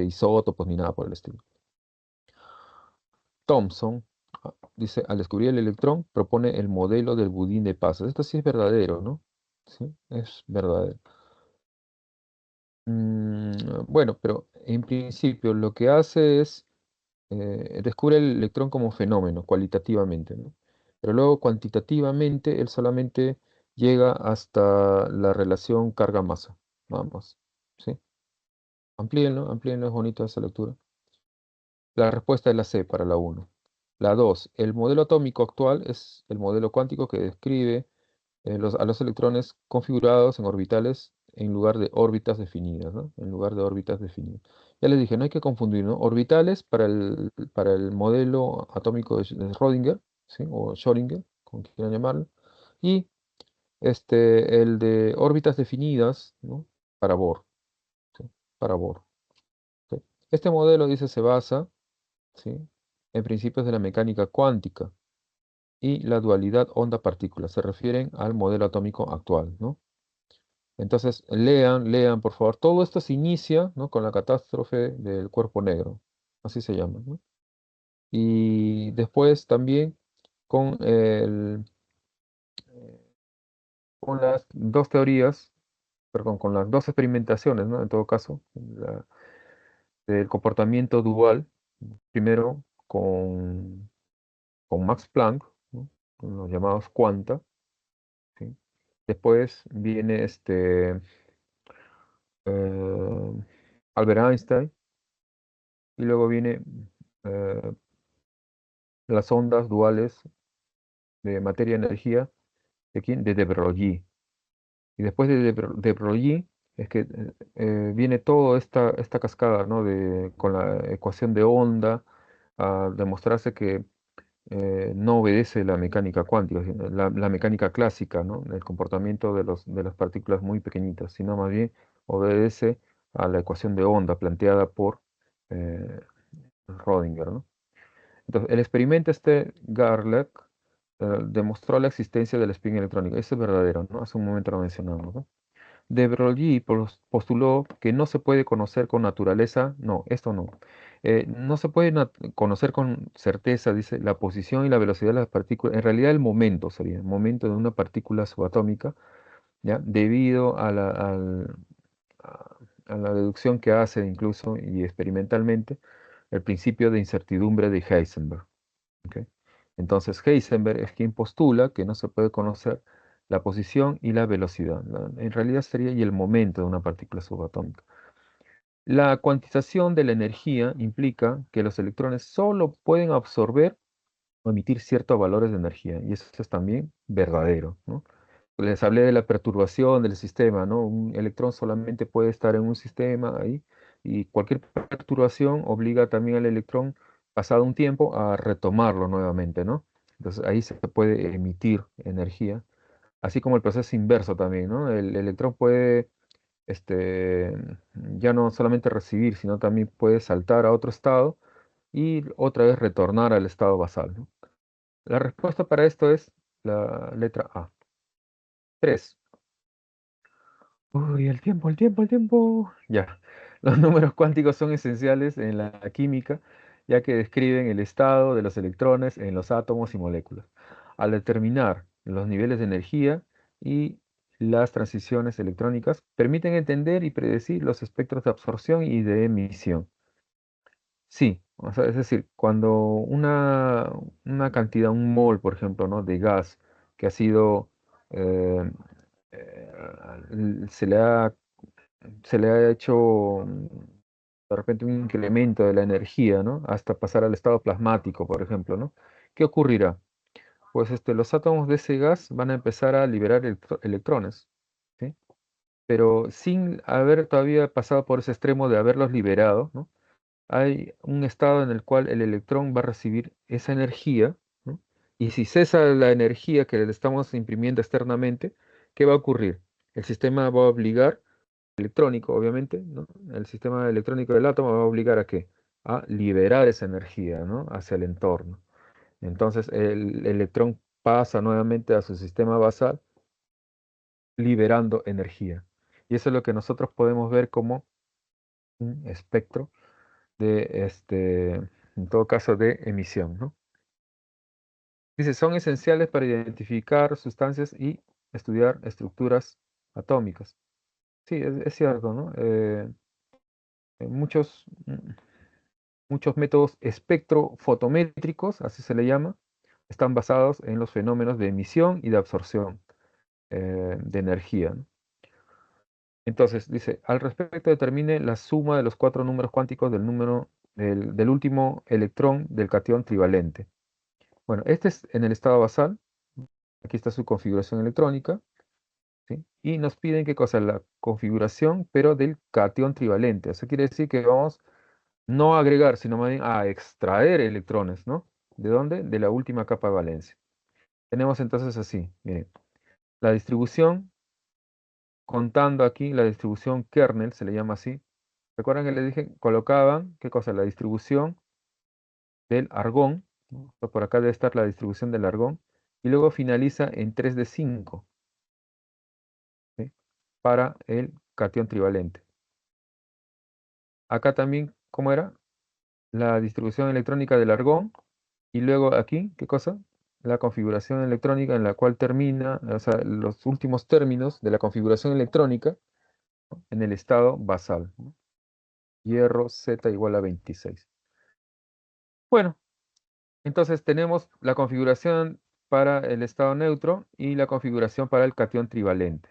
isótopos ni nada por el estilo. Thomson dice, al descubrir el electrón, propone el modelo del budín de pasas. Esto sí es verdadero, ¿no? Sí, es verdadero.
Bueno, pero en principio lo que hace es descubre el electrón como fenómeno, cualitativamente, ¿no? Pero luego cuantitativamente él solamente llega hasta la relación carga-masa, nada más. ¿Sí? Amplíenlo, amplíenlo, es bonita esa lectura. La respuesta es la C para la uno. La 2, el modelo atómico actual es el modelo cuántico que describe a los electrones configurados en orbitales en lugar de órbitas definidas, ¿no? En lugar de órbitas definidas. Ya les dije, no hay que confundir, ¿no? Orbitales para el modelo atómico de Schrödinger, ¿sí? O Schrödinger, como quieran llamarlo, y el de órbitas definidas, ¿no? Para Bohr, ¿sí? Para Bohr. ¿Sí? Este modelo, dice, se basa, ¿sí? En principios de la mecánica cuántica y la dualidad onda-partícula. Se refieren al modelo atómico actual, ¿no? Entonces, lean, por favor. Todo esto se inicia, ¿no? Con la catástrofe del cuerpo negro, así se llama, ¿no? Y después también con, con las dos teorías, perdón, con las dos experimentaciones, ¿no? En todo caso, del comportamiento dual, primero con Max Planck, ¿no? Con los llamados cuanta, ¿sí? Después viene eh, Albert Einstein, y luego viene eh, las ondas duales de materia-energía de quién? De Broglie. Y después de Broglie es que viene toda esta cascada, ¿no? Con la ecuación de onda, a demostrarse que no obedece la mecánica cuántica, sino la mecánica clásica, ¿no? El comportamiento de las partículas muy pequeñitas, sino más bien obedece a la ecuación de onda planteada por eh, Schrödinger, ¿no? Entonces, el experimento Garlock demostró la existencia del spin electrónico. Eso es verdadero, ¿no? Hace un momento lo mencionamos, ¿no? De Broglie postuló que no se puede conocer con naturaleza, no, esto no. No se puede conocer con certeza, dice, la posición y la velocidad de las partículas. En realidad, el momento sería, el momento de una partícula subatómica, ¿ya? Debido a, a la deducción que hace incluso y experimentalmente el principio de incertidumbre de Heisenberg. ¿Ok? Entonces Heisenberg es quien postula que no se puede conocer la posición y la velocidad. En realidad sería y el momento de una partícula subatómica. La cuantización de la energía implica que los electrones solo pueden absorber o emitir ciertos valores de energía, y eso es también verdadero, ¿no? Les hablé de la perturbación del sistema, ¿no? Un electrón solamente puede estar en un sistema ahí, y cualquier perturbación obliga también al electrón, pasado un tiempo, a retomarlo nuevamente, ¿no? Entonces ahí se puede emitir energía, así como el proceso inverso también, ¿no? El electrón puede ya no solamente recibir, sino también puede saltar a otro estado y otra vez retornar al estado basal, ¿no? La respuesta para esto es la letra A. 3. Uy, el tiempo, el tiempo, el tiempo. Ya. Los números cuánticos son esenciales en la química, ya que describen el estado de los electrones en los átomos y moléculas. Al determinar los niveles de energía y las transiciones electrónicas, permiten entender y predecir los espectros de absorción y de emisión. Sí, o sea, es decir, cuando una cantidad, un mol, por ejemplo, ¿no? De gas que ha sido, eh, se le ha hecho de repente un incremento de la energía, ¿no? Hasta pasar al estado plasmático, por ejemplo, ¿no? ¿Qué ocurrirá? Pues los átomos de ese gas van a empezar a liberar electrones, ¿sí? Pero sin haber todavía pasado por ese extremo de haberlos liberado, ¿no? Hay un estado en el cual el electrón va a recibir esa energía, ¿no? Y si cesa la energía que le estamos imprimiendo externamente, ¿qué va a ocurrir? El sistema va a obligar electrónico, obviamente, ¿no? El sistema electrónico del átomo va a obligar a qué? A liberar esa energía, ¿no? Hacia el entorno. Entonces el electrón pasa nuevamente a su sistema basal, liberando energía. Y eso es lo que nosotros podemos ver como un espectro de en todo caso, de emisión, ¿no? Dice, son esenciales para identificar sustancias y estudiar estructuras atómicas.
Sí, es cierto, ¿no? Muchos métodos espectrofotométricos, así se le llama, están basados en los fenómenos de emisión y de absorción de energía, ¿no? Entonces, dice, al respecto determine la suma de los cuatro números cuánticos del número del último electrón del catión trivalente. Bueno, este es en el estado basal. Aquí está su configuración electrónica, ¿sí? Y nos piden qué cosa, la configuración, pero del catión trivalente. Eso quiere decir que vamos no a agregar, sino más bien a extraer electrones, ¿no? ¿De dónde? De la última capa de valencia. Tenemos entonces así, miren, la distribución, contando aquí la distribución kernel, se le llama así. ¿Recuerdan que les dije? Colocaban, ¿qué cosa? La distribución del argón, ¿no? Por acá debe estar la distribución del argón, y luego finaliza en 3 de 5, ¿sí? Para el catión trivalente. Acá también, ¿cómo era? La distribución electrónica del argón, y luego aquí, ¿qué cosa? La configuración electrónica en la cual termina, o sea, los últimos términos de la configuración electrónica, ¿no? En el estado basal, ¿no? Hierro Z igual a 26. Bueno, entonces tenemos la configuración para el estado neutro y la configuración para el catión trivalente.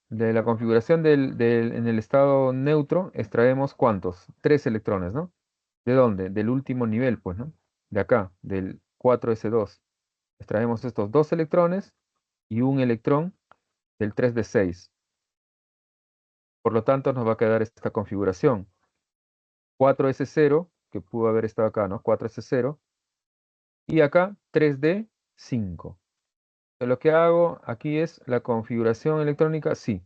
De la configuración en el estado neutro extraemos ¿cuántos? 3 electrones, ¿no? ¿De dónde? Del último nivel, pues, ¿no? De acá, del 4s2. Extraemos estos 2 electrones y un electrón del 3 de 6. Por lo tanto, nos va a quedar esta configuración. 4s0, que pudo haber estado acá, ¿no? 4s0. Y acá 3d5. Lo que hago aquí es la configuración electrónica, sí.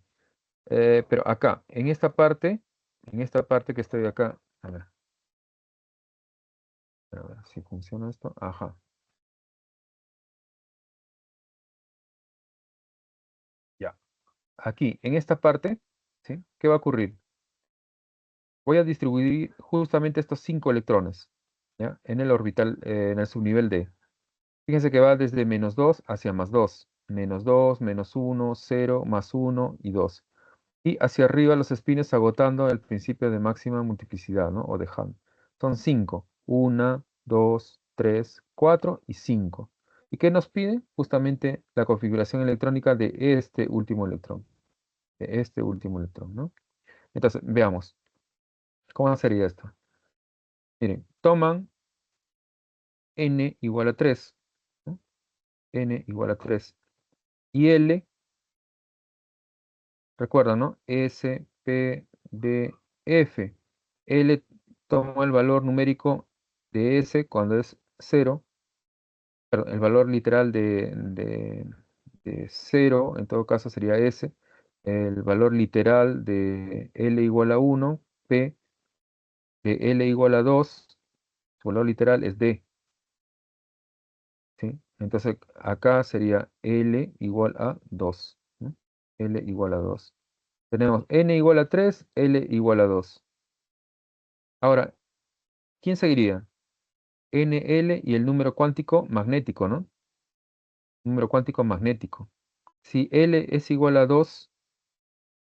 Pero acá, en esta parte que estoy acá, a ver si funciona esto. Ajá, ya. Aquí, en esta parte, ¿sí? ¿Qué va a ocurrir? Voy a distribuir justamente estos 5 electrones, ¿ya? En el orbital, en el subnivel D. Fíjense que va desde -2 hacia +2. -2, -1, 0, +1 y 2. Y hacia arriba los espines agotando el principio de máxima multiplicidad, ¿no? O de Hahn. Son 5. 1, 2, 3, 4 y 5. ¿Y qué nos pide? Justamente la configuración electrónica de este último electrón. De este último electrón, ¿no? Entonces, veamos. ¿Cómo sería esto? Miren, toman n igual a 3, ¿no? N igual a 3. Y L, recuerda, ¿no? S, P, D, F. L toma el valor numérico de S cuando es 0, perdón, el valor literal de 0, en todo caso sería S. El valor literal de L igual a 1, P, de L igual a 2, su valor literal es D, ¿sí? Entonces acá sería L igual a 2, ¿no? L igual a 2. Tenemos n igual a 3, L igual a 2. Ahora, ¿quién seguiría? NL y el número cuántico magnético, ¿no? Número cuántico magnético. Si L es igual a 2,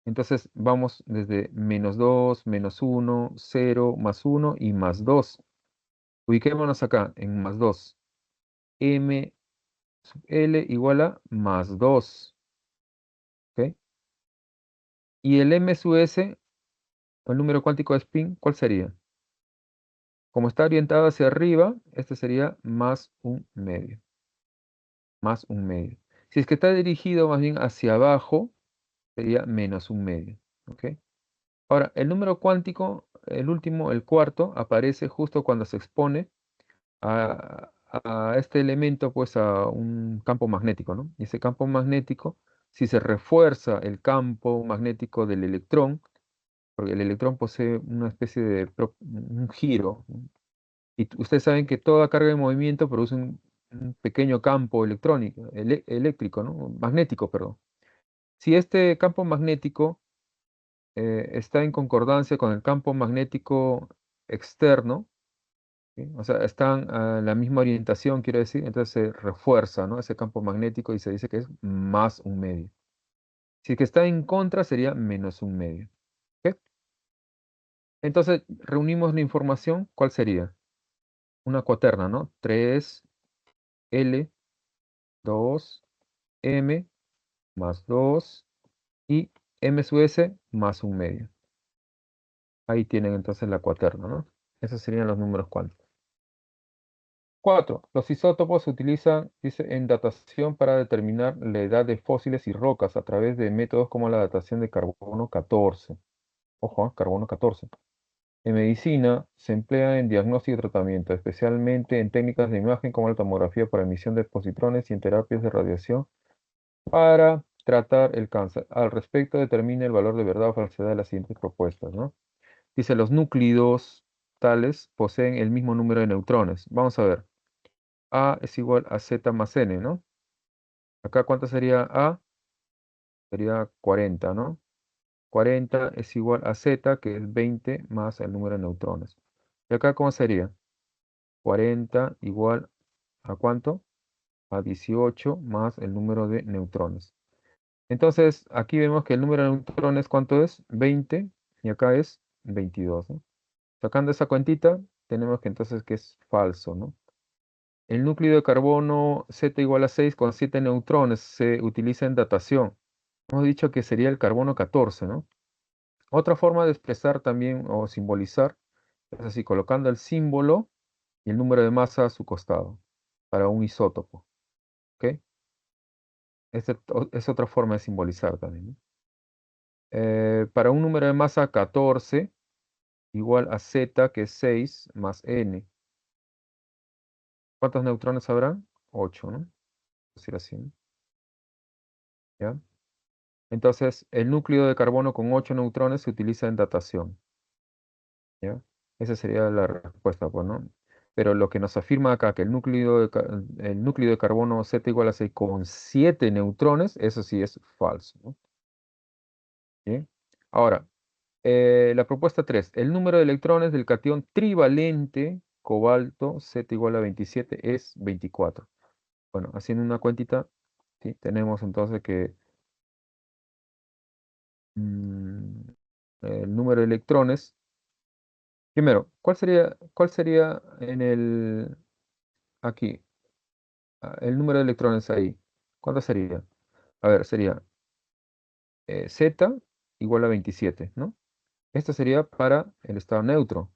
entonces vamos desde -2, -1, 0, +1 y +2. Ubiquémonos acá en +2. M sub L igual a +2. ¿Ok? Y el M sub S, el número cuántico de spin, ¿cuál sería? Como está orientado hacia arriba, este sería +1/2. +1/2. Si es que está dirigido más bien hacia abajo, sería -1/2. ¿Ok? Ahora, el número cuántico, el último, el cuarto, aparece justo cuando se expone a este elemento, pues a un campo magnético, ¿no? Y ese campo magnético, si se refuerza el campo magnético del electrón, porque el electrón posee una especie de un giro, ¿no? Y ustedes saben que toda carga de movimiento produce un pequeño campo electrónico, eléctrico, ¿no? Magnético, perdón. Si este campo magnético está en concordancia con el campo magnético externo, ¿sí? O sea, están a la misma orientación, quiero decir, entonces se refuerza, ¿no? Ese campo magnético y se dice que es +1/2. Si es que está en contra, sería menos un medio. ¿Ok? Entonces, reunimos la información, ¿cuál sería? Una cuaterna, ¿no? 3L, 2M más 2 y M sub S más un medio. Ahí tienen entonces la cuaterna, ¿no? Esos serían los números cuánticos. 4. Los isótopos se utilizan, dice, en datación para determinar la edad de fósiles y rocas a través de métodos como la datación de carbono 14. Ojo, carbono 14. En medicina se emplea en diagnóstico y tratamiento, especialmente en técnicas de imagen como la tomografía para emisión de positrones y en terapias de radiación para tratar el cáncer. Al respecto, determina el valor de verdad o falsedad de las siguientes propuestas, ¿no? Dice, los núclidos tales poseen el mismo número de neutrones. Vamos a ver. A es igual a Z más N, ¿no? Acá, ¿cuánto sería A? Sería 40, ¿no? 40 es igual a Z, que es 20 más el número de neutrones. ¿Y acá cómo sería? 40 igual a ¿cuánto? A 18 más el número de neutrones. Entonces, aquí vemos que el número de neutrones, ¿cuánto es? 20, y acá es 22, ¿no? Sacando esa cuentita, tenemos que entonces que es falso, ¿no? El núcleo de carbono Z igual a 6 con 7 neutrones se utiliza en datación. Hemos dicho que sería el carbono 14, ¿no? Otra forma de expresar también o simbolizar es así, colocando el símbolo y el número de masa a su costado para un isótopo, ¿ok? Es otra forma de simbolizar también, ¿no? Para un número de masa 14 igual a Z, que es 6, más N. ¿Cuántos neutrones habrá? 8, ¿no? Decir así, ¿no? ¿Ya? Entonces, el núcleo de carbono con 8 neutrones se utiliza en datación, ¿ya? Esa sería la respuesta, pues, ¿no? Pero lo que nos afirma acá, que el núcleo de carbono Z igual a 6 con 7 neutrones, eso sí es falso, ¿no? Bien. Ahora, la propuesta 3. El número de electrones del catión trivalente cobalto Z igual a 27 es 24. Bueno, haciendo una cuentita, ¿sí? Tenemos entonces que mm, el número de electrones. Primero, ¿cuál sería aquí, el número de electrones ahí? ¿Cuánto sería? A ver, sería Z igual a 27, ¿no? Esto sería para el estado neutro,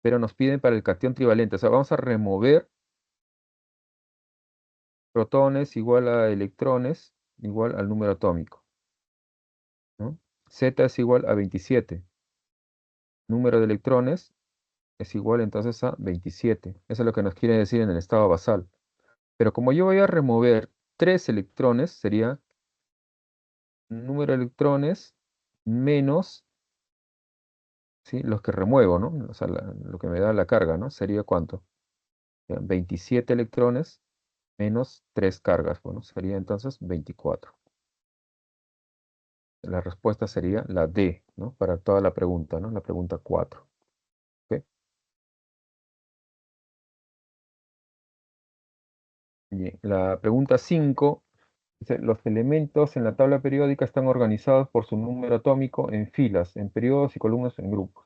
pero nos piden para el catión trivalente. O sea, vamos a remover protones igual a electrones igual al número atómico, ¿no? Z es igual a 27. Número de electrones es igual entonces a 27. Eso es lo que nos quiere decir en el estado basal. Pero como yo voy a remover 3 electrones, sería número de electrones menos, ¿sí? Los que remuevo, ¿no? O sea, lo que me da la carga, ¿no? Sería ¿cuánto? Ya, 27 electrones menos 3 cargas. Bueno, sería entonces 24. La respuesta sería la D, ¿no? Para toda la pregunta, ¿no? La pregunta 4. ¿Ok? Bien. La pregunta 5 dice, los elementos en la tabla periódica están organizados por su número atómico en filas, en periodos y columnas en grupos.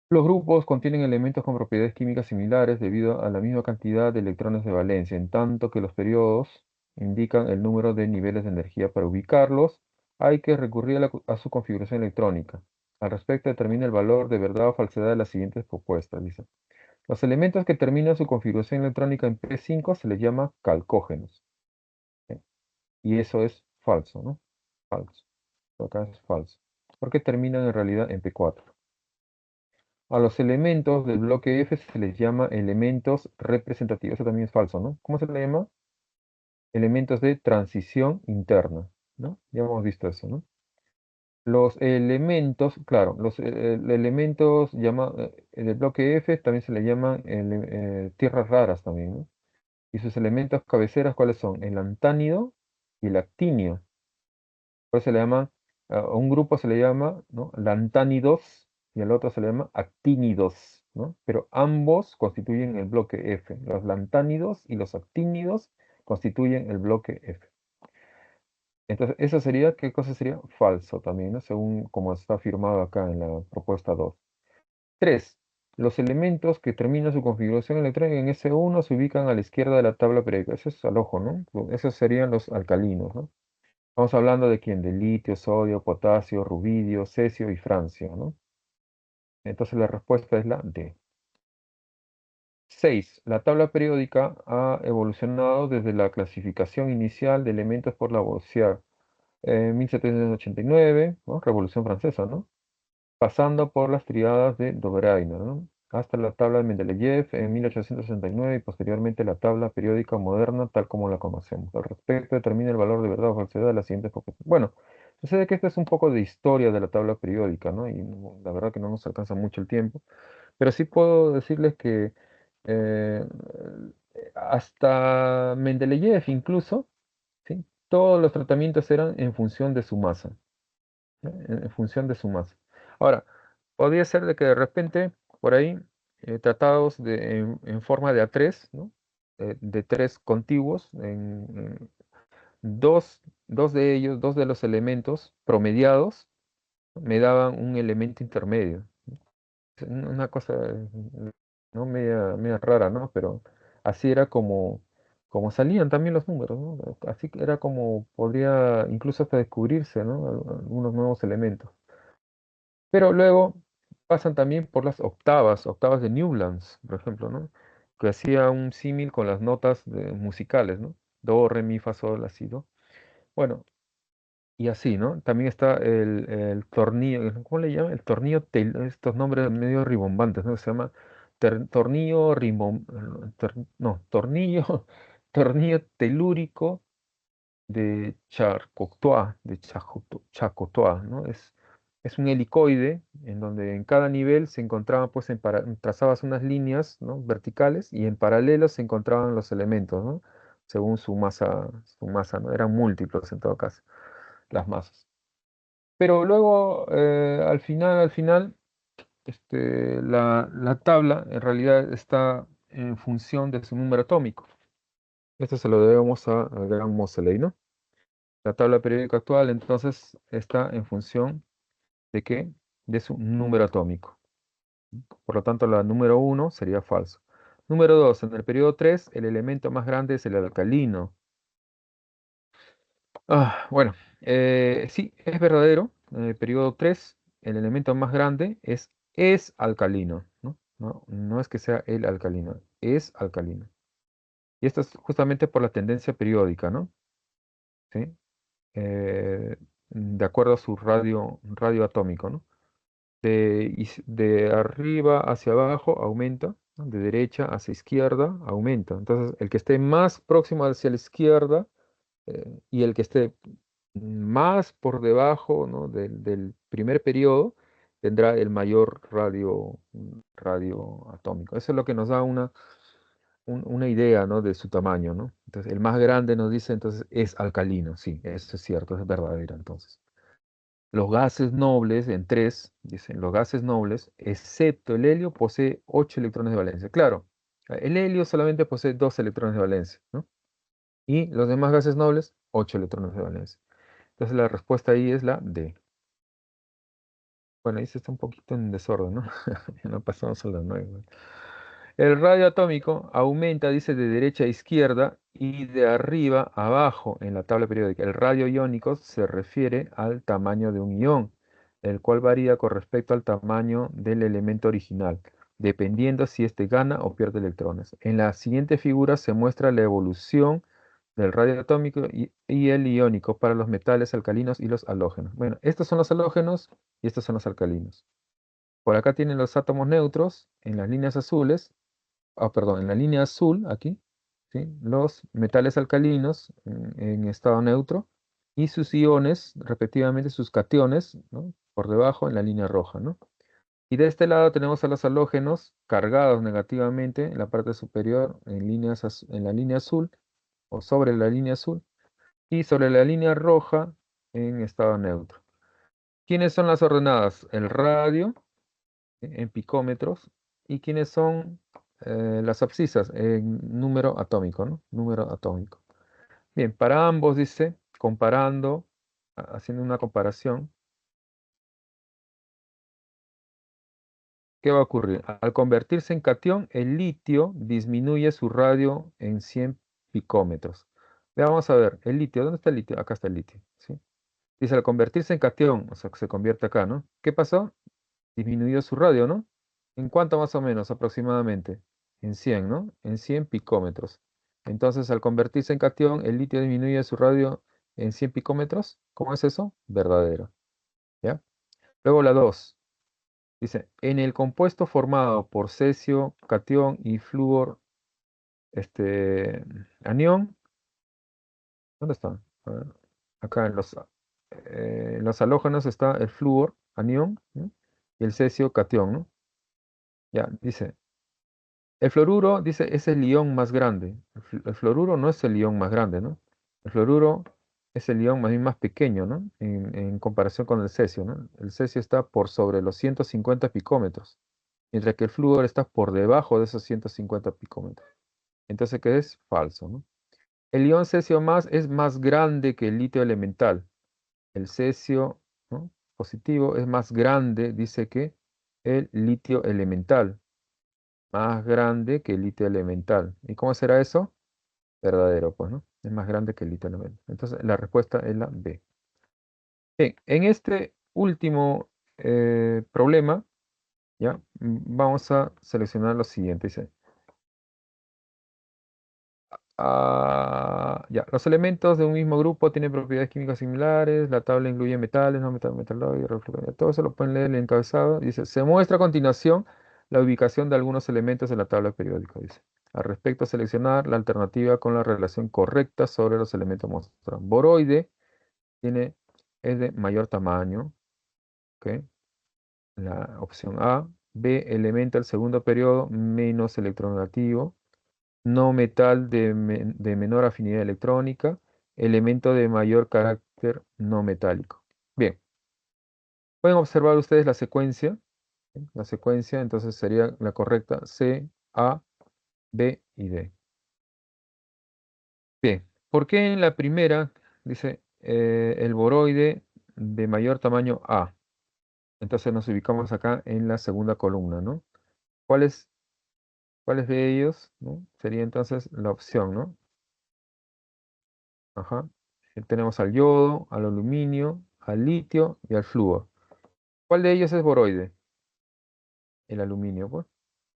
Los grupos contienen elementos con propiedades químicas similares debido a la misma cantidad de electrones de valencia, en tanto que los periodos indican el número de niveles de energía. Para ubicarlos, hay que recurrir a su configuración electrónica. Al respecto, determina el valor de verdad o falsedad de las siguientes propuestas. Dice, los elementos que terminan su configuración electrónica en P5 se les llama calcógenos. ¿Sí? Y eso es falso, ¿no? Falso. Acá es falso. Porque terminan en realidad en P4. A los elementos del bloque F se les llama elementos representativos. Eso también es falso, ¿no? ¿Cómo se le llama? Elementos de transición interna, ¿no? Ya hemos visto eso, ¿no? Los elementos, claro, los elementos del bloque F también se le llaman tierras raras también, ¿no? Y sus elementos cabeceras, ¿cuáles son? El antánido y el actinio. Por eso se le llama, a un grupo se le llama, ¿no? Lantánidos y al otro se le llama actínidos, ¿no? Pero ambos constituyen el bloque F. Los lantánidos y los actínidos constituyen el bloque F. Entonces, eso sería, ¿qué cosa sería? Falso también, ¿no? Según como está afirmado acá en la propuesta 2. 3. Los elementos que terminan su configuración electrónica en S1 se ubican a la izquierda de la tabla periódica. Eso es al ojo, ¿no? Esos serían los alcalinos, ¿no? Estamos hablando de quién, de litio, sodio, potasio, rubidio, cesio y francio, ¿no? Entonces la respuesta es la D. 6. La tabla periódica ha evolucionado desde la clasificación inicial de elementos por Lavoisier en 1789, ¿no? Revolución Francesa, ¿no? Pasando por las triadas de Dobreiner, ¿no? Hasta la tabla de Mendeleev en 1869 y posteriormente la tabla periódica moderna tal como la conocemos. Al respecto, determina el valor de verdad o falsedad de las siguientes propuestas. Bueno, sucede que esto es un poco de historia de la tabla periódica, ¿no? Y la verdad que no nos alcanza mucho el tiempo, pero sí puedo decirles que eh, hasta Mendeleev incluso, ¿sí? Todos los tratamientos eran en función de su masa, ¿no? En función de su masa. Ahora, podría ser de que de repente, por ahí, tratados en forma de A3, ¿no? De tres contiguos, dos de ellos, dos de los elementos promediados, me daban un elemento intermedio. Una cosa, ¿no? Media rara, ¿no? Pero así era como salían también los números, ¿no? Así que era como podría incluso hasta descubrirse, ¿no? Algunos nuevos elementos. Pero luego pasan también por las octavas, octavas de Newlands, por ejemplo, ¿no? Que hacía un símil con las notas musicales, ¿no? Do, re, mi, fa, sol, la, si, do. Bueno, y así, ¿no? También está el tornillo, ¿cómo le llaman? El tornillo, estos nombres medio ribombantes, ¿no? Se llama tornillo, no, tornillo, tornillo telúrico de Chacotoa, ¿no? Es un helicoide en donde en cada nivel se encontraban, pues, trazabas unas líneas, ¿no? Verticales y en paralelo se encontraban los elementos, ¿no? Según su masa, ¿no? Eran múltiplos en todo caso, las masas. Pero luego, al final, la tabla en realidad está en función de su número atómico. Esto se lo debemos al gran Moseley, ¿no? La tabla periódica actual entonces está en función de qué? De su número atómico. Por lo tanto, la número uno sería falso. Número 2, en el periodo 3, el elemento más grande es el alcalino. Bueno, sí, es verdadero. En el periodo 3, el elemento más grande es alcalino, ¿no? No, no es que sea el alcalino, es alcalino. Y esto es justamente por la tendencia periódica, ¿no? ¿Sí? De acuerdo a su radio atómico, ¿no? De arriba hacia abajo aumenta, ¿no? De derecha hacia izquierda aumenta. Entonces, el que esté más próximo hacia la izquierda y el que esté más por debajo, ¿no? del primer periodo tendrá el mayor radio atómico. Eso es lo que nos da una idea, ¿no? De su tamaño, ¿no? Entonces, el más grande nos dice entonces es alcalino, sí, eso es cierto, es verdadero entonces. Los gases nobles, en tres, dicen, los gases nobles, excepto el helio, posee 8 electrones de valencia. Claro, el helio solamente posee 2 electrones de valencia, ¿no? Y los demás gases nobles, 8 electrones de valencia. Entonces la respuesta ahí es la D. Bueno, ahí se está un poquito en desorden, ¿no? Ya no pasamos a la 9. El radio atómico aumenta, dice, de derecha a izquierda y de arriba a abajo en la tabla periódica. El radio iónico se refiere al tamaño de un ión, el cual varía con respecto al tamaño del elemento original, dependiendo si éste gana o pierde electrones. En la siguiente figura se muestra la evolución del radio atómico y el iónico para los metales alcalinos y los halógenos. Bueno, estos son los halógenos y estos son los alcalinos. Por acá tienen los átomos neutros en las líneas azules, perdón, en la línea azul, aquí, ¿sí? Los metales alcalinos en estado neutro y sus iones, respectivamente sus cationes, ¿no? Por debajo en la línea roja, ¿no? Y de este lado tenemos a los halógenos cargados negativamente en la parte superior en la línea azul o sobre la línea azul y sobre la línea roja en estado neutro. ¿Quiénes son las ordenadas? El radio en picómetros y quiénes son las abscisas en número atómico, ¿no? Número atómico. Bien, para ambos dice comparando, haciendo una comparación, ¿qué va a ocurrir? Al convertirse en cation, el litio disminuye su radio en 100 picómetros. Vamos a ver, el litio, ¿dónde está el litio? Acá está el litio, ¿sí? Dice, al convertirse en cation, o sea, que se convierte acá, ¿no? ¿Qué pasó? Disminuyó su radio, ¿no? ¿En cuánto más o menos aproximadamente? En 100, ¿no? En 100 picómetros. Entonces, al convertirse en cation, el litio disminuye su radio en 100 picómetros. ¿Cómo es eso? Verdadero, ¿ya? Luego la 2. Dice, en el compuesto formado por cesio, cation y flúor, anión, ¿dónde están? A ver, acá en los halógenos está el flúor, anión, ¿no? Y el cesio, cation, ¿no? Ya, dice, el fluoruro, dice, es el ion más grande. El fluoruro no es el ion más grande, ¿no? El fluoruro es el ion más bien más pequeño, ¿no? En comparación con el cesio, ¿no? El cesio está por sobre los 150 picómetros, mientras que el flúor está por debajo de esos 150 picómetros. Entonces, ¿qué es? Falso, ¿no? El ion cesio más es más grande que el litio elemental. El cesio, ¿no? Positivo es más grande, dice que el litio elemental. Más grande que el litio elemental. ¿Y cómo será eso? Verdadero, pues, ¿no? Es más grande que el litio elemental. Entonces, la respuesta es la B. Bien, en este último problema, ¿ya? Vamos a seleccionar lo siguiente. Dice, ya, los elementos de un mismo grupo tienen propiedades químicas similares. La tabla incluye metales, no metales, metalóides, reflectantes. Todo eso lo pueden leer en el encabezado. Dice, se muestra a continuación la ubicación de algunos elementos en la tabla periódica. Dice, al respecto, seleccionar la alternativa con la relación correcta sobre los elementos mostrados. Boroide es de mayor tamaño. ¿Ok? La opción A. B, elemento del segundo periodo menos electronegativo. No metal de menor afinidad electrónica, elemento de mayor carácter no metálico. Bien, pueden observar ustedes la secuencia. ¿Sí? La secuencia, entonces sería la correcta C, A, B y D. Bien, ¿por qué en la primera dice el boroide de mayor tamaño A? Entonces nos ubicamos acá en la segunda columna, ¿no? ¿Cuáles, cuáles de ellos, ¿no? Sería entonces la opción, ¿no? Ajá. Tenemos al yodo, al aluminio, al litio y al flúor. ¿Cuál de ellos es boroide? El aluminio, pues.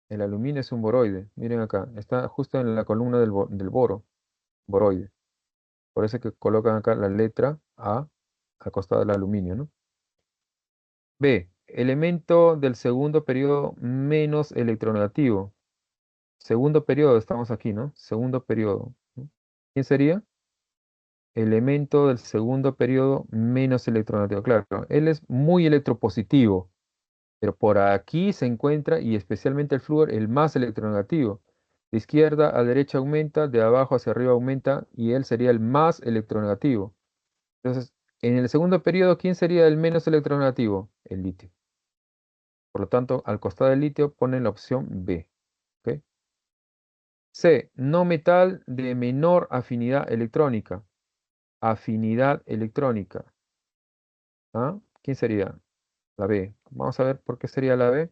El aluminio es un boroide. Miren acá, está justo en la columna del boro, boroide. Por eso es que colocan acá la letra A al costado del aluminio, ¿no? B, elemento del segundo periodo menos electronegativo. Segundo periodo, estamos aquí, ¿no? Segundo periodo, ¿no? ¿Quién sería? Elemento del segundo periodo menos electronegativo. Claro, él es muy electropositivo, pero por aquí se encuentra, y especialmente el flúor, el más electronegativo. De izquierda a derecha aumenta, de abajo hacia arriba aumenta, y él sería el más electronegativo. Entonces, en el segundo periodo, ¿quién sería el menos electronegativo? El litio. Por lo tanto, al costado del litio ponen la opción B. ¿Ok? C, no metal de menor afinidad electrónica. Afinidad electrónica. ¿Ah? ¿Quién sería? La B. Vamos a ver por qué sería la B.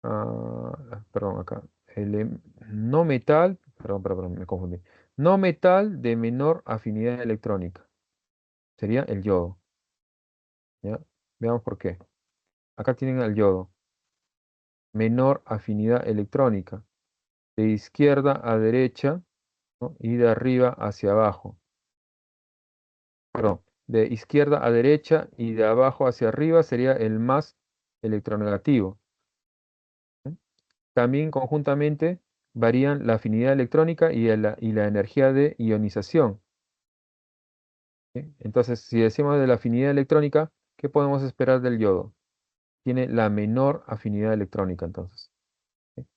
Perdón, acá. No metal, perdón, me confundí. No metal de menor afinidad electrónica. Sería el yodo. ¿Ya? Veamos por qué. Acá tienen el yodo. Menor afinidad electrónica. De izquierda a derecha, ¿no? Y de arriba hacia abajo. Perdón. De izquierda a derecha y de abajo hacia arriba sería el más electronegativo. ¿Sí? También conjuntamente varían la afinidad electrónica y la energía de ionización. ¿Sí? Entonces, si decimos de la afinidad electrónica, ¿qué podemos esperar del yodo? Tiene la menor afinidad electrónica, entonces. ¿Sí?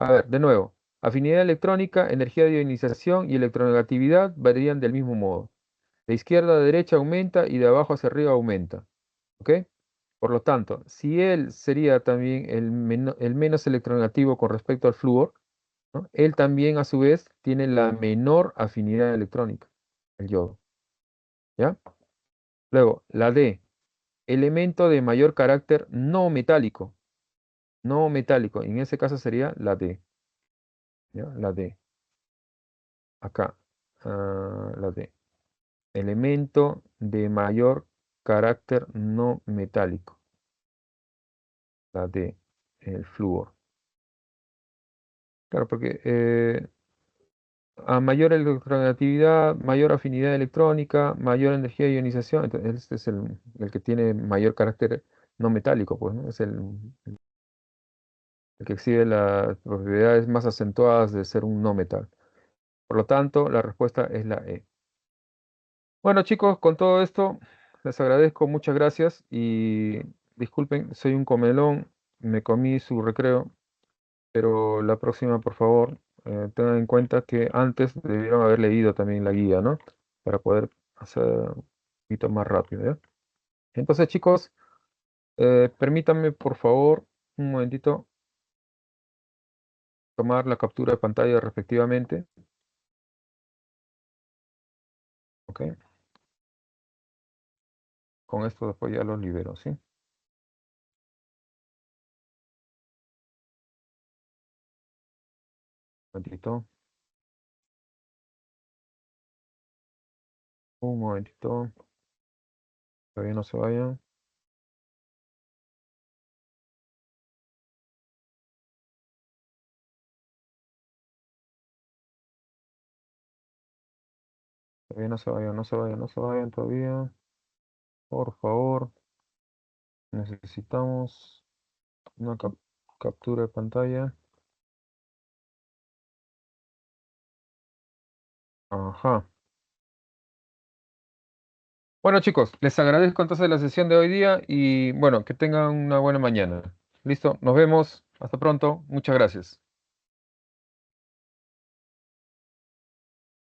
A ver, de nuevo. Afinidad electrónica, energía de ionización y electronegatividad varían del mismo modo. De izquierda a derecha aumenta y de abajo hacia arriba aumenta. ¿Ok? Por lo tanto, si él sería también el menos electronegativo con respecto al flúor, ¿no? Él también a su vez tiene la menor afinidad electrónica. el yodo, ¿ya? Luego, la D, elemento de mayor carácter no metálico. No metálico, en ese caso sería la D, ¿ya? La D, acá, la D. Elemento de mayor carácter no metálico, la D, el flúor. Claro, porque a mayor electronegatividad, mayor afinidad electrónica, mayor energía de ionización, entonces este es el que tiene mayor carácter no metálico, pues, ¿no? Es el que exhibe las propiedades más acentuadas de ser un no metal. Por lo tanto, la respuesta es la E. Bueno, chicos, con todo esto, les agradezco, muchas gracias y disculpen, soy un comelón, me comí su recreo, pero la próxima, por favor, tengan en cuenta que antes debieron haber leído también la guía, ¿no? Para poder hacer un poquito más rápido, ¿ya? Entonces, chicos, permítanme, por favor, un momentito, tomar la captura de pantalla respectivamente, ¿ok? Con esto después ya los libero, ¿sí? Un momentito, un momentito, todavía no se vayan, todavía no se vayan, no se vayan, no se vayan todavía, por favor, necesitamos una captura de pantalla. Ajá. Bueno, chicos, les agradezco entonces la sesión de hoy día y bueno, que tengan una buena mañana. Listo, nos vemos. Hasta pronto. Muchas gracias.